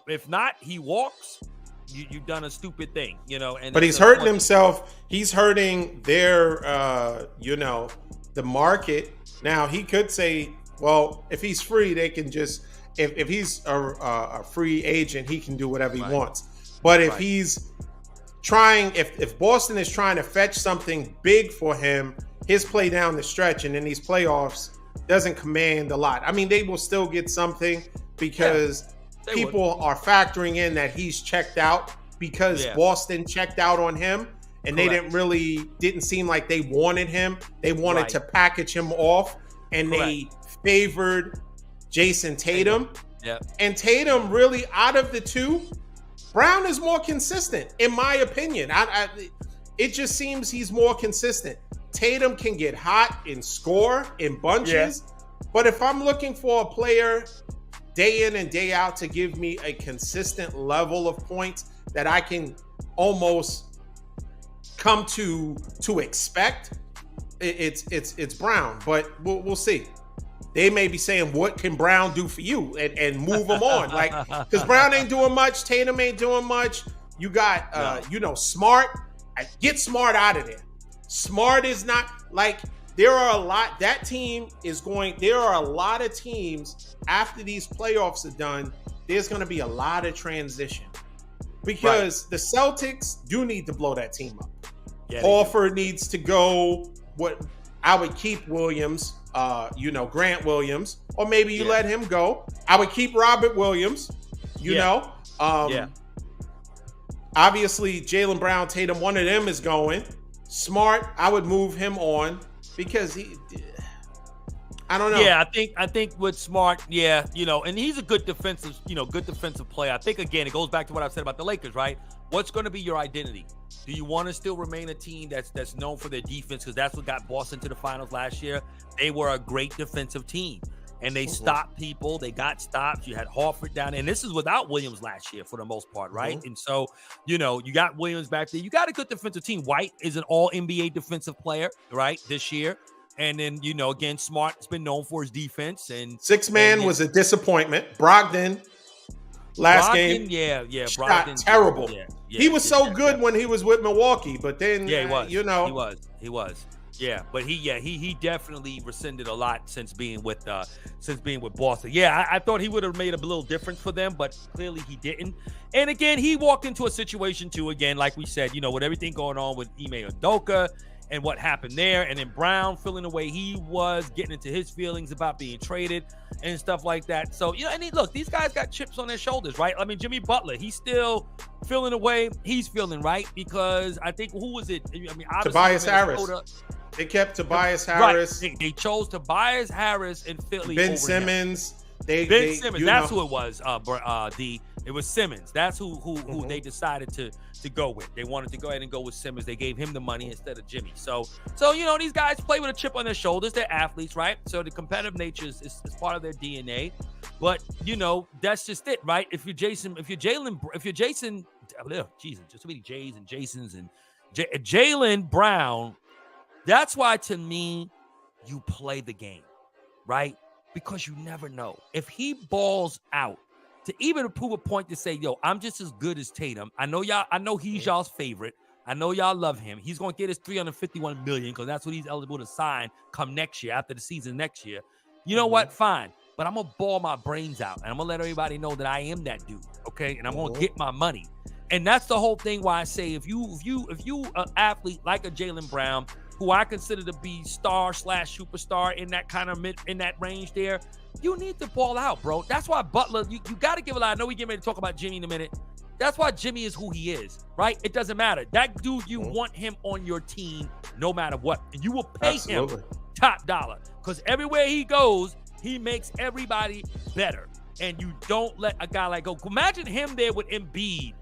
If not, he walks. You've done a stupid thing, and but he's hurting himself. He's hurting their, the market. Now he could say, well, if he's free, they can just, if he's a free agent, he can do whatever he wants. But if he's trying, if Boston is trying to fetch something big for him, his play down the stretch and in these playoffs doesn't command a lot. I mean, they will still get something because people are factoring in that he's checked out because Boston checked out on him and they didn't seem like they wanted him. They wanted to package him off and they favored Jason Tatum. Yeah. And Tatum really, out of the two, Brown is more consistent, in my opinion. It just seems he's more consistent. Tatum can get hot and score in bunches, but if I'm looking for a player day in and day out to give me a consistent level of points that I can almost come to expect, it's Brown. But we'll see. They may be saying, what can Brown do for you? And move him on. Because Brown ain't doing much. Tatum ain't doing much. You got, Smart. Get Smart out of there. Smart is not, there are a lot, there are a lot of teams after these playoffs are done, there's going to be a lot of transition. Because the Celtics do need to blow that team up. Yeah, Horford needs to go. I would keep Williams, Grant Williams, or maybe you let him go. I would keep Robert Williams, Obviously, Jaylen Brown, Tatum, one of them is going. Smart, I would move him on because I don't know. Yeah, I think with Smart, and he's a good defensive player. I think, again, it goes back to what I've said about the Lakers, right? What's going to be your identity? Do you want to still remain a team that's known for their defense? Because that's what got Boston to the finals last year. They were a great defensive team, and they stopped people. They got stops. You had Horford down there, and this is without Williams last year for the most part, right? And so, you got Williams back there. You got a good defensive team. White is an all-NBA defensive player, right, this year. And then, again, Smart's been known for his defense. And six-man was a disappointment. Brogdon, game. Yeah. Brogdon, terrible. He was so good when he was with Milwaukee, but then, he was. He was. Yeah, but he definitely rescinded a lot since being with Boston. Yeah, I thought he would have made a little difference for them, but clearly he didn't. And again, he walked into a situation too, again, like we said, with everything going on with Ime Udoka and what happened there, and then Brown feeling the way he was, getting into his feelings about being traded and stuff like that. So, look, these guys got chips on their shoulders, right? I mean, Jimmy Butler, he's still feeling the way he's feeling, right? Because I think, who was it? I mean, Tobias Harris. They kept Tobias Harris. Right. They chose Tobias Harris and Philly. Ben Simmons. Simmons. That's who it was. It was Simmons. That's who they decided to go with. They wanted to go ahead and go with Simmons. They gave him the money instead of Jimmy. So these guys play with a chip on their shoulders. They're athletes, right? So the competitive nature is part of their DNA. But that's just it, right? If you're Jason, Jesus, just so many J's and Jasons and Jaylen Brown. That's why, to me, you play the game, right? Because you never know. If he balls out, to even prove a point to say, yo, I'm just as good as Tatum. I know he's y'all's favorite. I know y'all love him. He's going to get his $351 million because that's what he's eligible to sign come next year, after the season next year. You know what? Fine. But I'm going to ball my brains out, and I'm going to let everybody know that I am that dude, okay? And I'm going to get my money. And that's the whole thing why I say if you an athlete like a Jaylen Brown, who I consider to be star/superstar in that kind of in that range there, you need to ball out, bro. That's why Butler, you got to give a lot. I know we get ready to talk about Jimmy in a minute. That's why Jimmy is who he is, right? It doesn't matter. That dude, you want him on your team no matter what. And you will pay him top dollar because everywhere he goes, he makes everybody better. And you don't let a guy like go. Imagine him there with Embiid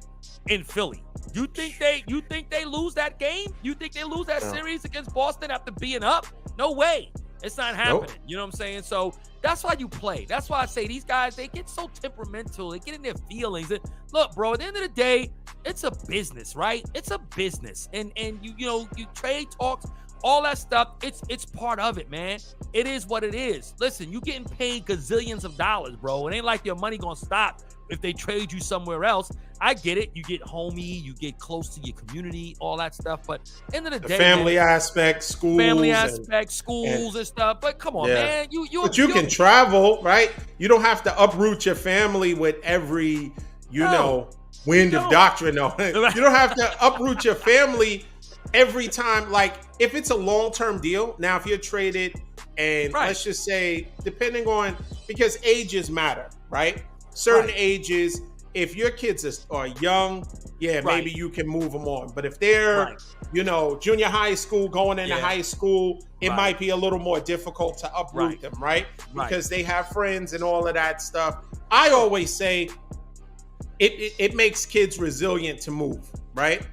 in Philly. You think they lose that game? You think they lose that series against Boston after being up? No way. It's not happening. Nope. You know what I'm saying? So that's why you play. That's why I say these guys, they get so temperamental. They get in their feelings. And look, bro, at the end of the day, it's a business, right? It's a business. And you trade talks, all that stuff, it's part of it, man. It is what it is. Listen, you getting paid gazillions of dollars, bro. It ain't like your money gonna stop if they trade you somewhere else. I get it. You get homey, you get close to your community, all that stuff. But end of the day, family aspect, schools, and stuff. But come on, man. But you can travel, right? You don't have to uproot your family with every, wind of doctrine. No. You don't have to uproot your family every time. Like, if it's a long-term deal, now if you're traded and let's just say, depending on, because ages matter, right? Certain ages, if your kids are young, maybe you can move them on. But if they're, junior high school, going into high school, it might be a little more difficult to uproot them, right? Because they have friends and all of that stuff. I always say it makes kids resilient to move, right?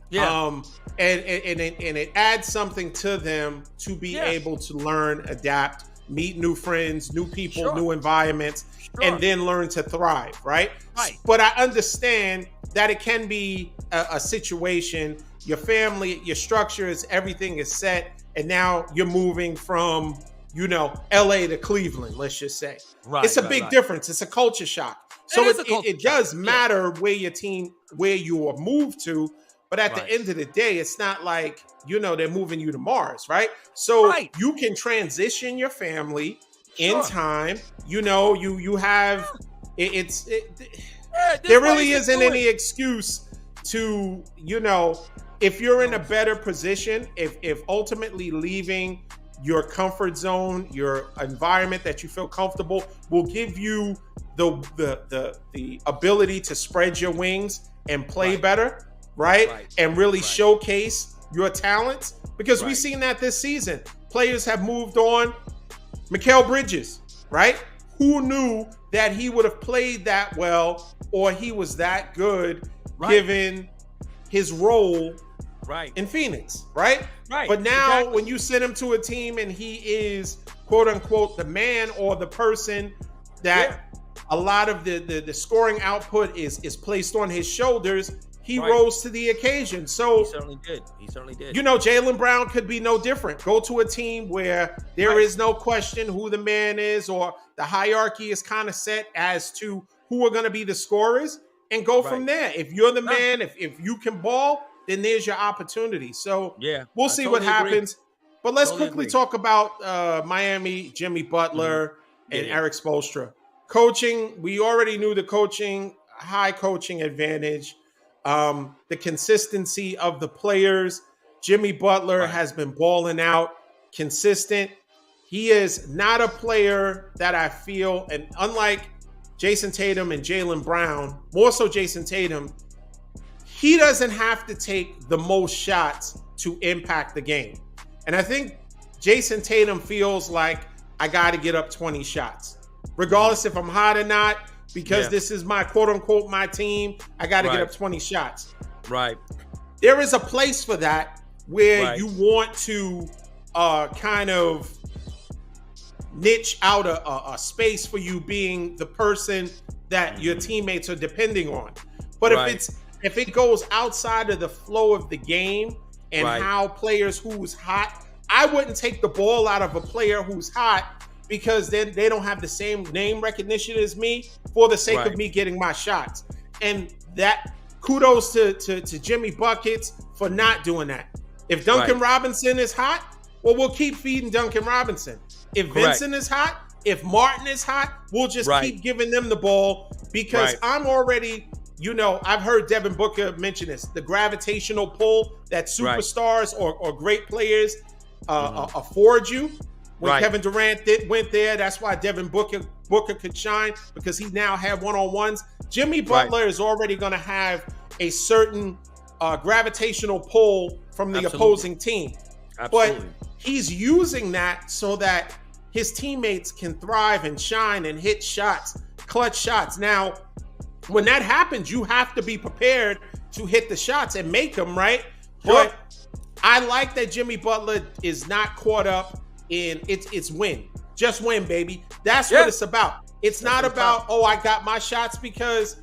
Yeah. And it adds something to them to be able to learn, adapt, meet new friends, new people, new environments, and then learn to thrive, right? But I understand that it can be a situation, your family, your structures, everything is set, and now you're moving from, LA to Cleveland, let's just say. It's a big difference. It's a culture shock. So it does matter where you are moved to. But at the end of the day, it's not like, they're moving you to Mars, right? So you can transition your family in time. You have, there really isn't any excuse to, if you're in a better position, if ultimately leaving your comfort zone, your environment that you feel comfortable will give you the ability to spread your wings and play better. Right? And really showcase your talents. Because we've seen that this season. Players have moved on. Mikal Bridges, right? Who knew that he would have played that well or he was that good given his role in Phoenix, right? But now when you send him to a team and he is, quote unquote, the man or the person that a lot of the scoring output is placed on his shoulders, he rose to the occasion. So he certainly did. Jaylen Brown could be no different. Go to a team where there is no question who the man is, or the hierarchy is kind of set as to who are going to be the scorers, and go from there. If you're the man, if you can ball, then there's your opportunity. So we'll see what happens. But let's quickly talk about Miami, Jimmy Butler, and Eric Spoelstra. Coaching, we already knew the coaching, high coaching advantage. The consistency of the players. Jimmy Butler has been balling out, consistent. He is not a player that I feel, and unlike Jason Tatum and Jaylen Brown, more so Jason Tatum, he doesn't have to take the most shots to impact the game. And I think Jason Tatum feels like, I got to get up 20 shots. Regardless if I'm hot or not, because this is my quote unquote my team, I got to get up 20 shots. There is a place for that where you want to kind of niche out a space for you being the person that your teammates are depending on. But if it goes outside of the flow of the game and how players who's hot I wouldn't take the ball out of a player who's hot because then they don't have the same name recognition as me for the sake of me getting my shots. And that kudos to Jimmy Buckets for not doing that. If Duncan Robinson is hot, well, we'll keep feeding Duncan Robinson. If Vincent is hot, if Martin is hot, we'll just keep giving them the ball because I'm already, I've heard Devin Booker mention this, the gravitational pull that superstars or great players afford you. When Kevin Durant went there, that's why Devin Booker could shine because he now had one-on-ones. Jimmy Butler is already going to have a certain gravitational pull from the opposing team. But he's using that so that his teammates can thrive and shine and hit shots, clutch shots. Now, when that happens, you have to be prepared to hit the shots and make them, right? But I like that Jimmy Butler is not caught up in it's win. Just win, baby. That's what it's about. It's not about, I got my shots because,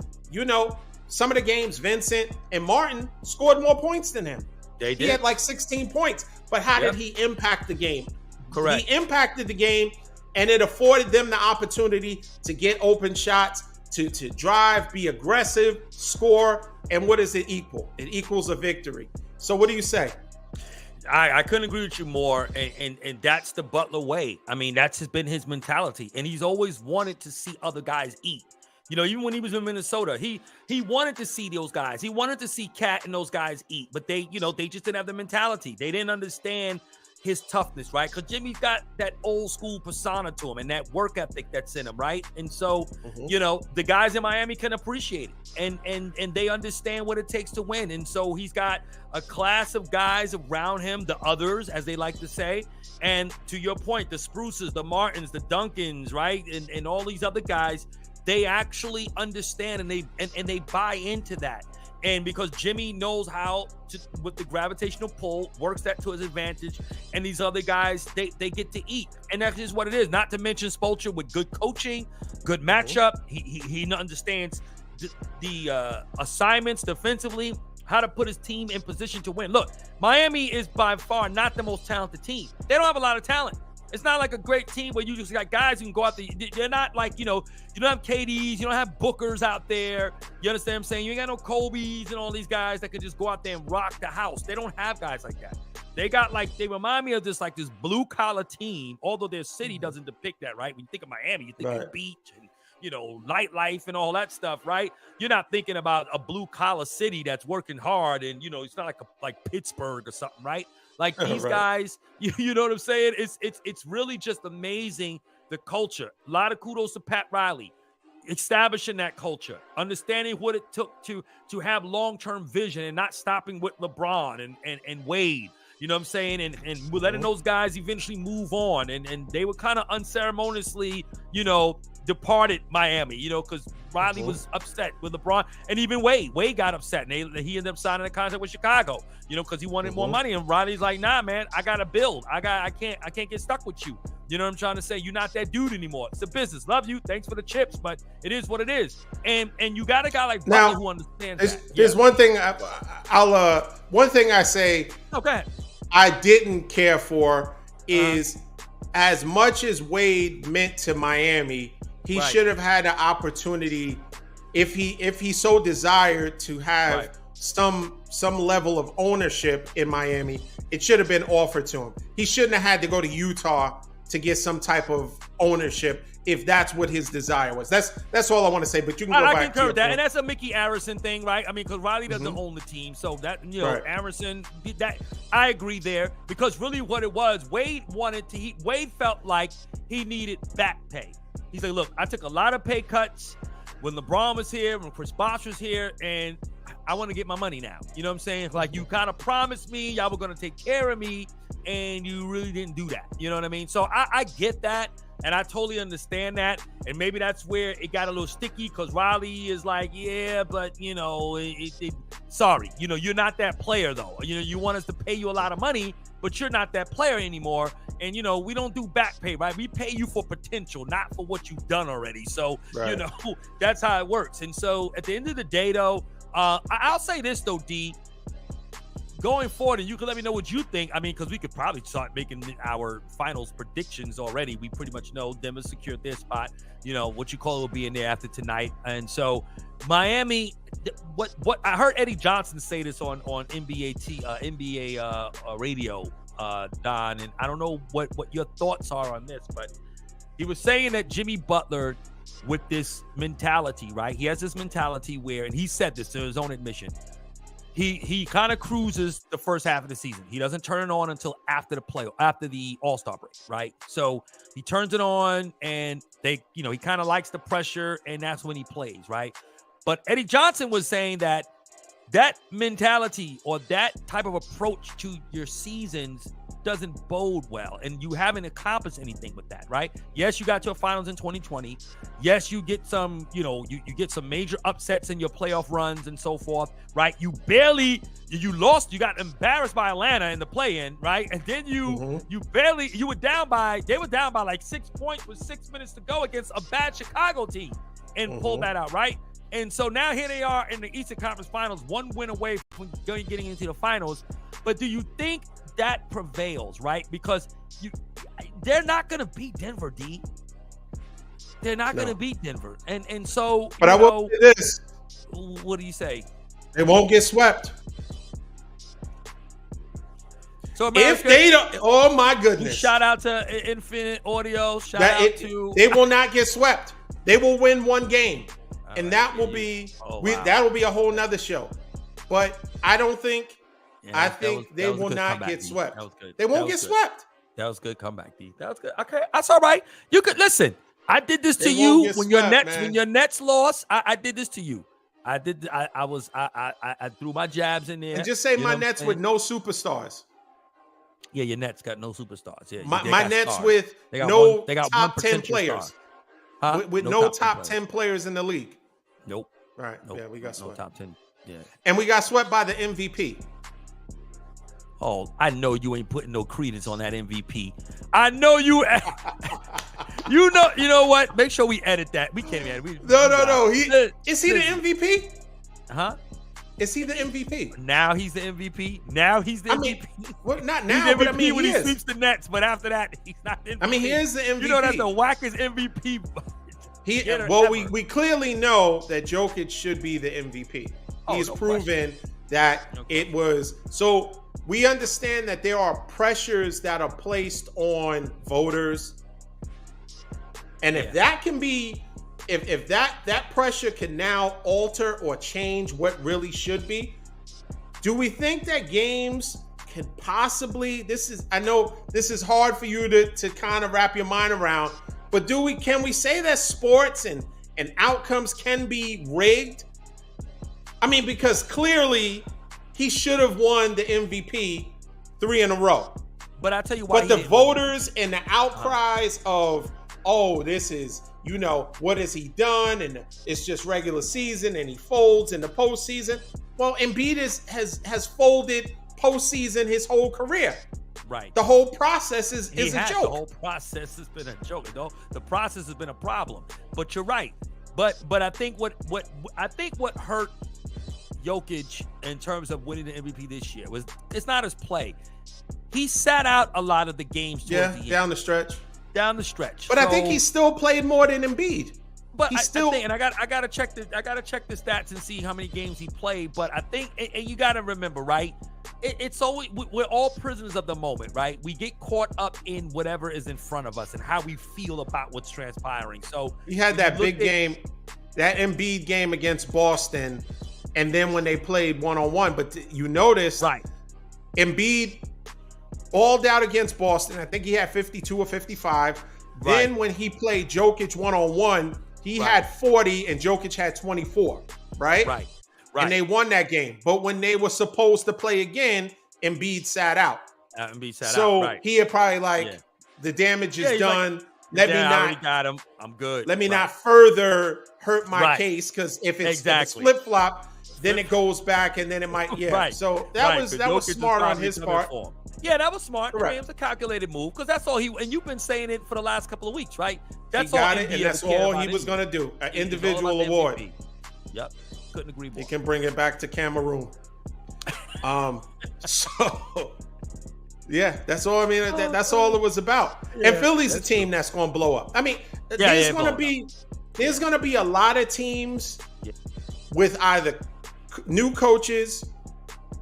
some of the games, Vincent and Martin scored more points than him. They did. He had like 16 points. But how did he impact the game? Correct. He impacted the game, and it afforded them the opportunity to get open shots, to drive, be aggressive, score. And what does it equal? It equals a victory. So what do you say? I couldn't agree with you more, and that's the Butler way. I mean, that's been his mentality, and he's always wanted to see other guys eat. Even when he was in Minnesota, he wanted to see those guys. He wanted to see Cat and those guys eat, but they just didn't have the mentality. They didn't understand his toughness, right? Because Jimmy's got that old school persona to him and that work ethic that's in him, right? And so, the guys in Miami can appreciate it, and they understand what it takes to win. And so he's got a class of guys around him, the others, as they like to say. And to your point, the Spruces, the Martins, the Duncans, right? And all these other guys, they actually understand and they buy into that. And because Jimmy knows how to, with the gravitational pull, works that to his advantage, and these other guys, they get to eat. And that's just what it is. Not to mention Spoelstra with good coaching, good matchup. He understands the assignments defensively, how to put his team in position to win. Look, Miami is by far not the most talented team. They don't have a lot of talent. It's not like a great team where you just got guys who can go out there. They're not like, you don't have KDs, you don't have Bookers out there. You understand what I'm saying? You ain't got no Kobe's and all these guys that could just go out there and rock the house. They don't have guys like that. They got they remind me of this blue collar team, although their city doesn't depict that, right? When you think of Miami, you think of beach and, nightlife and all that stuff, right? You're not thinking about a blue collar city that's working hard and, it's not like Pittsburgh or something, right? Like these guys, you know what I'm saying? It's really just amazing, the culture. A lot of kudos to Pat Riley, establishing that culture, understanding what it took to have long-term vision and not stopping with LeBron and Wade. You know what I'm saying? And letting those guys eventually move on. And they were kind of unceremoniously, departed Miami, because Riley was upset with LeBron, and even Wade got upset, and he ended up signing a contract with Chicago, because he wanted more money. And Riley's like, nah, man, I gotta build. I can't get stuck with you. You know what I'm trying to say? You're not that dude anymore. It's a business. Love you. Thanks for the chips, but it is what it is. And you got a guy like Butler who understands that. There's one thing one thing I say. Oh, go ahead. I didn't care for is as much as Wade meant to Miami, he should have had an opportunity if he so desired to have some level of ownership in Miami. It should have been offered to him. He shouldn't have had to go to Utah to get some type of ownership if that's what his desire was. That's all I want to say. But you can go back. I concur with that, and that's a Mickey Arison thing, right? I mean, because Riley doesn't own the team, so that Arison, that I agree there. Because really, what it was, Wade felt like he needed back pay. He's like, look, I took a lot of pay cuts when LeBron was here, when Chris Bosh was here, and I want to get my money now. You know what I'm saying? Like, you kind of promised me y'all were going to take care of me, and you really didn't do that. You know what I mean? So I get that, and I totally understand that. And maybe that's where it got a little sticky, because Riley is like, yeah, but, sorry. You're not that player, though. You want us to pay you a lot of money, but you're not that player anymore. And, we don't do back pay, right? We pay you for potential, not for what you've done already. So, that's how it works. And so at the end of the day, though, I'll say this, though, D. going forward, and you can let me know what you think. I mean, because we could probably start making our finals predictions already. We pretty much know Denver secured their spot. You know, what you call it will be in there after tonight. And so Miami, what I heard Eddie Johnson say this on NBA radio, Don, and I don't know what your thoughts are on this, but he was saying that Jimmy Butler, with this mentality, right? He has this mentality where, and he said this to his own admission, he kind of cruises the first half of the season. He doesn't turn it on until after the All-Star break, right? So he turns it on, and he kind of likes the pressure, and that's when he plays, right? But Eddie Johnson was saying that mentality or that type of approach to your seasons doesn't bode well, and you haven't accomplished anything with that, right? Yes, you got to a finals in 2020. Yes, you get some, you get some major upsets in your playoff runs and so forth, right? You lost, you got embarrassed by Atlanta in the play-in, right? And then they were down by like 6 points with 6 minutes to go against a bad Chicago team and pulled that out, right? And so now here they are in the Eastern Conference Finals, one win away from getting into the finals. But do you think that prevails, right? Because they're not going to beat Denver, D. They're not going to beat Denver. And so, but I will say this. What do you say? They won't get swept. So America, if they don't, oh my goodness. Shout out to Infinite Audio. They will not get swept. They will win one game. And that will be that'll be a whole nother show. But I don't think they will not get swept. They won't get swept. That was good comeback, D. That was good. Okay, that's all right. You could listen. I did this to you when your Nets lost. I did this to you. I threw my jabs in there. And just say my Nets with no superstars. Yeah, your Nets got no superstars. Yeah, my Nets with no top 10 players. With no top 10 players in the league. Nope. Right. Nope. Yeah, we got swept. No top 10. Yeah. And we got swept by the MVP. Oh, I know you ain't putting no credence on that MVP. I know you. You know what? Make sure we edit that. We can't edit. No. Is he the MVP? Huh? Is he the MVP? Now he's the MVP. MVP. Well, not now, but I mean, when he sweeps the Nets, but after that, he's not the MVP. I mean, he is the MVP. You know that's the wackest MVP. We clearly know that Jokic should be the MVP. He's proven that it was. So we understand that there are pressures that are placed on voters. And if that can be, if that pressure can now alter or change what really should be, do we think that games can possibly, I know this is hard for you to kind of wrap your mind around, but can we say that sports and outcomes can be rigged? I mean, because clearly he should have won the MVP 3 in a row. But I tell you why. But the voters and the outcries of, this is, what has he done? And it's just regular season and he folds in the postseason. Well, Embiid has folded postseason his whole career. Right. The whole process is a joke. The whole process has been a joke. The process has been a problem. But you're right. But I think what hurt Jokic in terms of winning the MVP this year it's not his play. He sat out a lot of the games. Down the stretch. But I think he still played more than Embiid. But I gotta check the stats and see how many games he played. But I think, and you gotta remember, right? It's always, we're all prisoners of the moment, right? We get caught up in whatever is in front of us and how we feel about what's transpiring. So he had that big game, that Embiid game against Boston, and then when they played one-on-one. But you notice, right? Embiid balled out against Boston. I think he had 52 or 55. Right. Then when he played Jokic one-on-one, he had 40 and Jokic had 24, right? Right. And they won that game. But when they were supposed to play again, Embiid sat out. So he had probably the damage is done. I already got him. I'm good. Let me not further hurt my case, because if it's flip-flop, then it goes back and then it might, So that was smart on his part. Yeah, that was smart. Correct. I mean, it was a calculated move, because that's all and you've been saying it for the last couple of weeks, right? That's he got it, and that's all he was going to do. An individual award. Yep. Couldn't agree more. He can bring it back to Cameroon. So yeah, that's all. I mean, that's all it was about. Yeah, and Philly's a team that's going to blow up. I mean, there's going to be a lot of teams with either new coaches,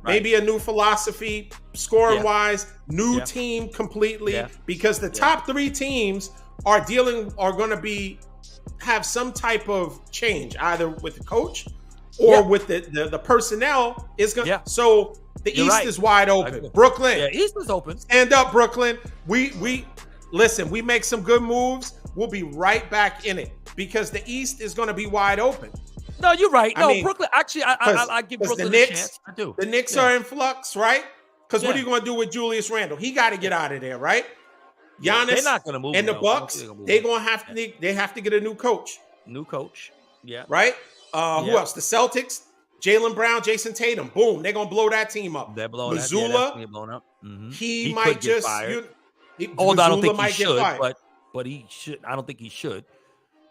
maybe a new philosophy, scoring wise, new team completely, because the top 3 teams are going to have some type of change, either with the coach or with the personnel is going to. So the East is wide open. Brooklyn. Yeah, East is open. Stand up, Brooklyn. We listen, we make some good moves. We'll be right back in it because the East is going to be wide open. No, you're right. No, I mean, Brooklyn. Actually, I give Brooklyn a chance. I do. The Knicks are in flux, right? Because what are you going to do with Julius Randle? He got to get out of there, right? Giannis, they're not going to move. And the Bucks, they have to get a new coach. New coach. Yeah. Right? Who else? The Celtics, Jaylen Brown, Jason Tatum. Boom. They're going to blow that team up. They're blowing Missoula, that blown up. Mm-hmm. He might just I don't think he should, but he should. I don't think he should.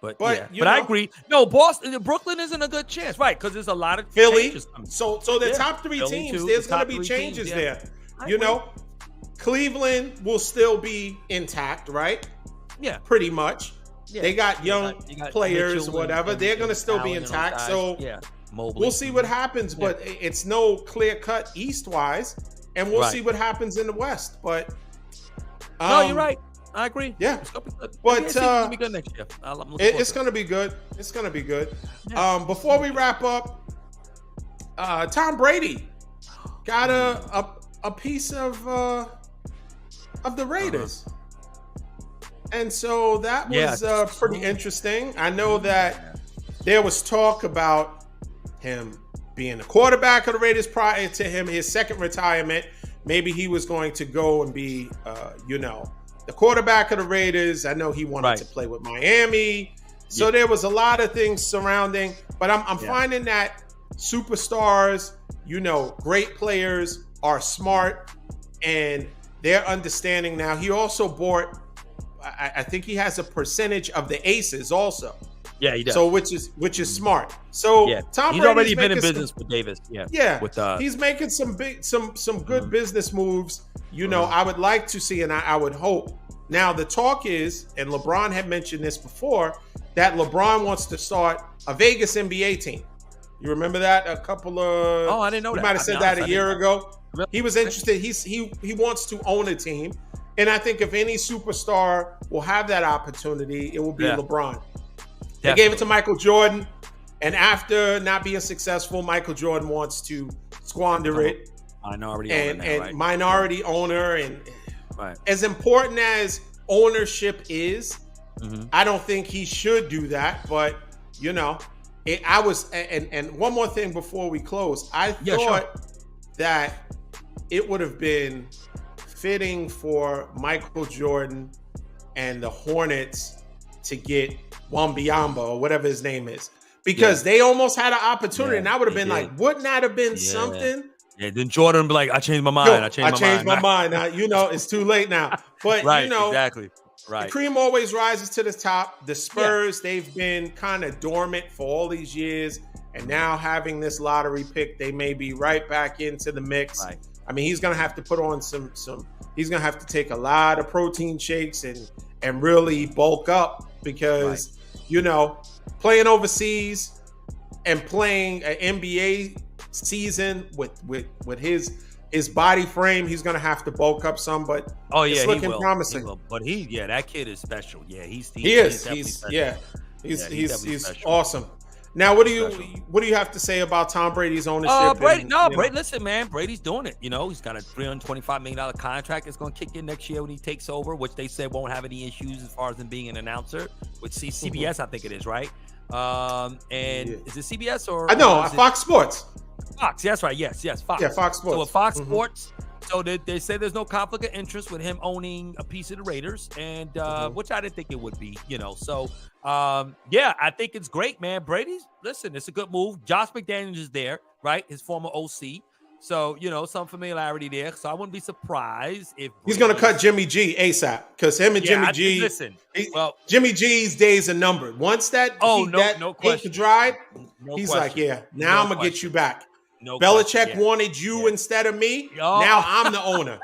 But I agree. No, Brooklyn isn't a good chance, right? Because there's a lot of Philly. Changes coming. So the top 3 Philly teams, too, there's going to be changes there. You know, Cleveland will still be intact, right? Yeah, pretty much. Yeah. They got young players, whatever. They're going to still be intact. So we'll see what happens. But it's no clear cut East wise, and we'll see what happens in the West. But no, you're right. I agree. Yeah, but it's gonna be good next year. It's gonna be good. It's gonna be good. Yeah. Before we wrap up, Tom Brady got a piece of the Raiders, and so that was pretty interesting. I know that there was talk about him being the quarterback of the Raiders prior to his second retirement. Maybe he was going to go and be, the quarterback of the Raiders. I know he wanted to play with Miami. So there was a lot of things surrounding, but I'm finding that superstars, great players are smart and they're understanding now. He also bought, I think he has a percentage of the aces also. Yeah, he does. So which is smart. So Tom he's already been in business with Davis. Yeah. With he's making some good business moves. I would like to see, and I would hope. Now the talk is, and LeBron had mentioned this before, that LeBron wants to start a Vegas NBA team. You remember that? A couple of I didn't know that. You might have said that a year ago. He was interested. He wants to own a team, and I think if any superstar will have that opportunity, it will be LeBron. They gave it to Michael Jordan, and after not being successful, Michael Jordan wants to squander it. Minority owner, and as important as ownership is, I don't think he should do that. But I was, and one more thing before we close, I thought that it would have been fitting for Michael Jordan and the Hornets to get Wembanyama or whatever his name is, because they almost had an opportunity, and I would have been like, wouldn't that have been something? Yeah, then Jordan be like, I changed my mind. I changed my mind. Now, it's too late now. But exactly. Right. The cream always rises to the top. The Spurs, they've been kind of dormant for all these years, and now having this lottery pick, they may be right back into the mix. Right. I mean, he's gonna have to put on some. He's gonna have to take a lot of protein shakes and really bulk up, because playing overseas and playing an NBA season with his body frame, he's gonna have to bulk up some. But it's looking promising. He will. But that kid is special. Yeah, he's awesome. Now, what do you have to say about Tom Brady's ownership? Brady, listen, man, Brady's doing it. He's got a $325 million contract. It's going to kick in next year when he takes over, which they said won't have any issues as far as him being an announcer with CBS. I think it is, right? Is it CBS or? I know, Fox Sports. Fox, that's right. Yes, Fox. Yeah, Fox Sports. So with Fox Sports, so they say there's no conflict of interest with him owning a piece of the Raiders, and which I didn't think it would be, So, I think it's great, man. Listen, it's a good move. Josh McDaniels is there, right? His former OC. So, some familiarity there. So I wouldn't be surprised if he's going to cut Jimmy G ASAP, because him and Jimmy G. Jimmy G's days are numbered. Once that ink dried, he's like, now I'm going to get you back. No Belichick question, yeah. wanted you instead of me. Oh. Now I'm the owner.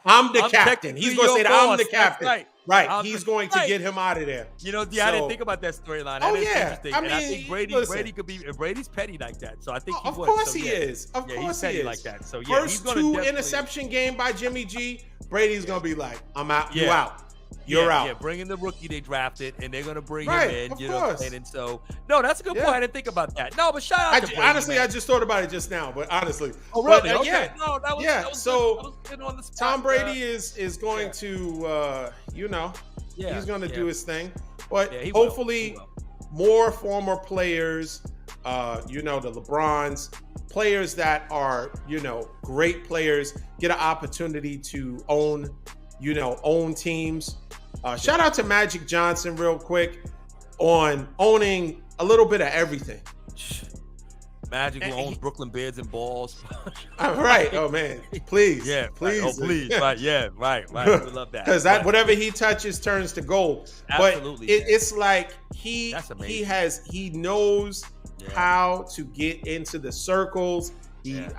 I'm the captain. He's going to say that I'm the captain. Right. He's going to get him out of there. You know, I didn't think about that storyline. Oh, That is yeah. interesting. I mean, and I think Brady could be, Brady's petty like that. So I think he of would. course So, he is. Of course he's petty he is. like that. So yeah, First two interception game by Jimmy G, Brady's going to be like, I'm out. You out. You're out. Yeah, bringing the rookie they drafted, and they're going to bring him in. Of you know course. what I'm saying? And so, no, that's a good point. I didn't think about that. No, but shout out to Brady, honestly, man. I just thought about it just now, but honestly. Oh, really? But, okay. No, that was good. So Good on the spot. Tom Brady is going to, he's going to do his thing. But hopefully more former players, the LeBrons, players that are, great players, get an opportunity to own teams. Shout out to Magic Johnson real quick on owning a little bit of everything. Magic who owns Brooklyn Beds and Balls. Right. Oh man. Please. Yeah. Please. Oh, please. Right. Yeah. Right. We love that. Because whatever he touches turns to gold. Absolutely. But it's like he knows how to get into the circles.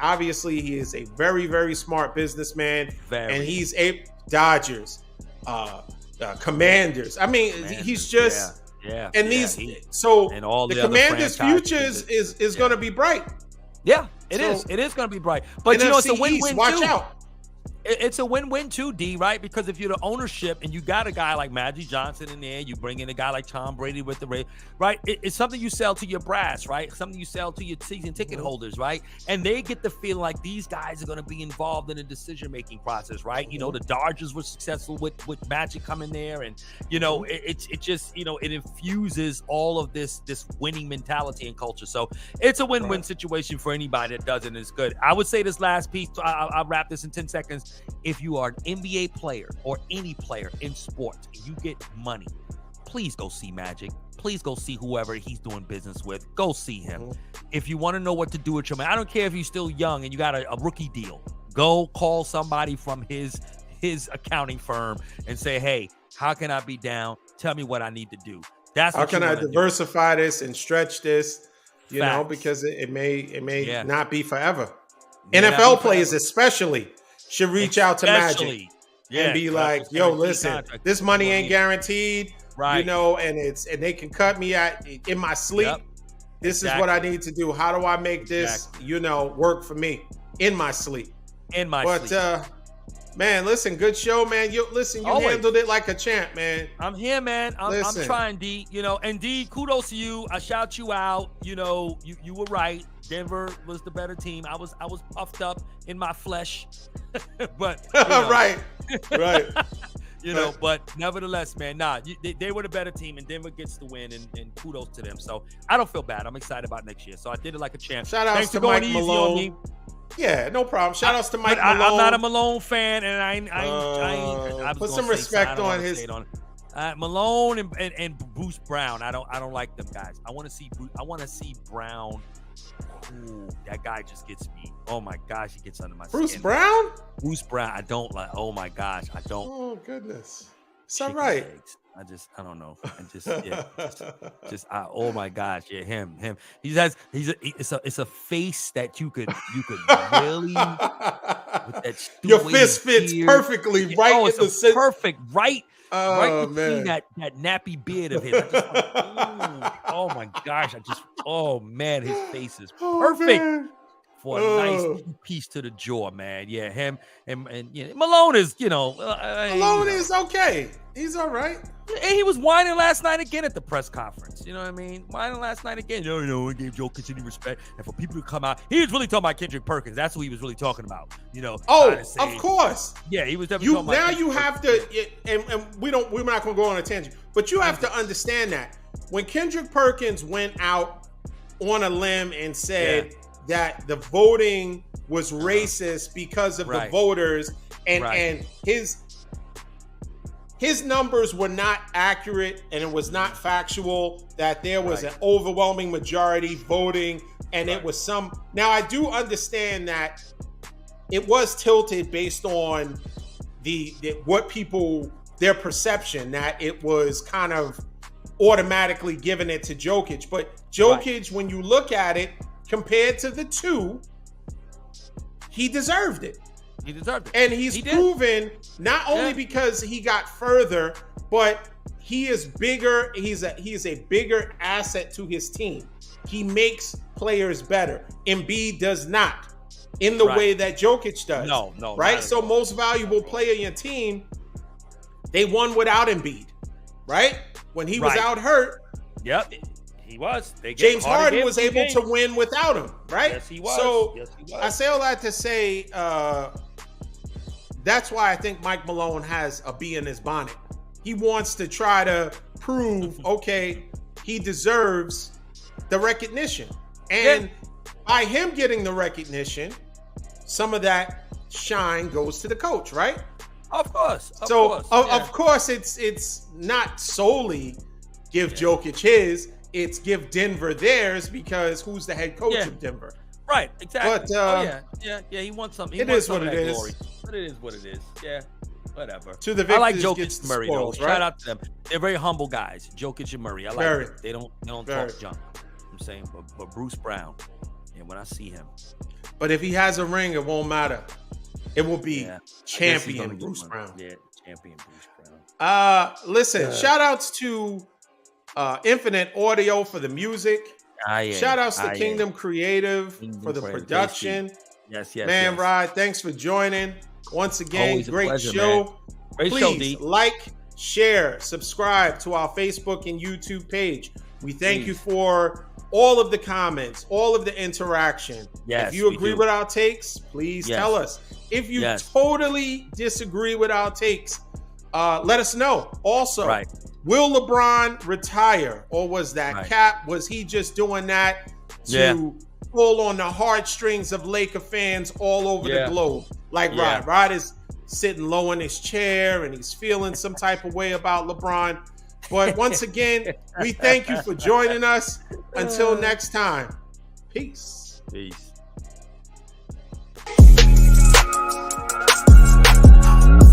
Obviously he is a very, very smart businessman. And he's Dodgers, Commanders. I mean, he's just and the Commanders' futures is going to be bright. Yeah, it is. It is going to be bright. But NFC it's a win-win. Watch out. It's a win-win too, D, right? Because if you're the ownership and you got a guy like Magic Johnson in there, you bring in a guy like Tom Brady with the right? It's something you sell to your brass, right? Something you sell to your season ticket holders, right? And they get the feeling like these guys are going to be involved in the decision-making process, right? You know, the Dodgers were successful with Magic coming there, and it just it infuses all of this winning mentality and culture. So it's a win-win situation for anybody that does it, and it's good. I would say this last piece. I'll wrap this in 10 seconds. If you are an NBA player or any player in sports and you get money, please go see Magic. Please go see whoever he's doing business with. Go see him. If you want to know what to do with your money, I don't care if you're still young and you got a rookie deal. Go call somebody from his accounting firm and say, hey, how can I be down? Tell me what I need to do. That's how can I diversify this and stretch this, because it may not be forever. NFL players especially should reach out to Magic and be like, yo, listen, this money ain't guaranteed, and they can cut me in my sleep. This is what I need to do. How do I make this, work for me in my sleep? Man, listen, good show, man. You handled it like a champ, man. I'm here, man. I'm trying, D. And D, kudos to you. I shout you out. You were right. Denver was the better team. I was puffed up in my flesh, but right. But nevertheless, man, they were the better team, and Denver gets the win, and kudos to them. So I don't feel bad. I'm excited about next year. So I did it like a champ. Shout outs to Mike Malone. Yeah, no problem. Shout outs to Mike Malone. I'm not a Malone fan, and I put some respect on his. Malone and Bruce Brown. I don't like them guys. I want to see Brown. Ooh, that guy just gets me. Oh my gosh, he gets under my skin. Bruce Brown? Bruce Brown. I don't like. Oh my gosh, I don't. Oh goodness. It's all right. I don't know. Oh my gosh, him. It's a face that you could really. With that your fist fits perfectly right in the perfect right. Right between that nappy beard of his. Oh my gosh! Oh man, his face is perfect for a nice piece to the jaw, man. Yeah, him and Malone is, Malone is okay. He's all right. And he was whining last night again at the press conference. You know what I mean? Whining last night again. We gave Jokic any respect. And for people to come out, he was really talking about Kendrick Perkins. That's who he was really talking about. Of course. Yeah, he was definitely talking about. Now you have to, and we're not going to go on a tangent, but you have to understand that when Kendrick Perkins went out on a limb and said that the voting was racist because of the voters and his numbers were not accurate and it was not factual, that there was an overwhelming majority voting and it was some. Now, I do understand that it was tilted based on their perception, that it was kind of automatically giving it to Jokic. But Jokic, when you look at it, compared to the 2, he deserved it. He deserved it. And he's proven not only because he got further, but he is bigger. He is a bigger asset to his team. He makes players better. Embiid does not in the way that Jokic does. No. Right? So most valuable player in your team, they won without Embiid. Right? When he was out hurt. Yep. He was. James Harden was able to win without him, right? Yes, he was. So I say all that to say that's why I think Mike Malone has a bee in his bonnet. He wants to try to prove, okay, he deserves the recognition. And by him getting the recognition, some of that shine goes to the coach, right? Of course. Of course, it's not solely give Jokic his. It's give Denver theirs because who's the head coach of Denver? Right, exactly. But he wants something. It is what it is. Glory. But it is what it is. Yeah, whatever. To the victors, I like Jokic and Murray spoils, though. right? Shout out to them. They're very humble guys. Jokic and Murray. I like them. They don't talk junk. I'm saying, but Bruce Brown, and when I see him. But if he has a ring, it won't matter. It will be champion Bruce Brown. Yeah, champion Bruce Brown. Listen, shout outs to Infinite Audio for the music. Shout outs to Kingdom Creative for the production. Yes. Man, Rod, thanks for joining. Once again, always great pleasure, show. Man. Great Please show, like, share, subscribe to our Facebook and YouTube page. We thank you for all of the comments, all of the interaction. Yes, if you agree with our takes, please tell us. If you totally disagree with our takes, let us know. Also, will LeBron retire, or was that cap? Was he just doing that to pull on the heartstrings of Laker fans all over the globe? Like Rod. Rod is sitting low in his chair and he's feeling some type of way about LeBron. But once again, we thank you for joining us. Until next time, peace. Peace.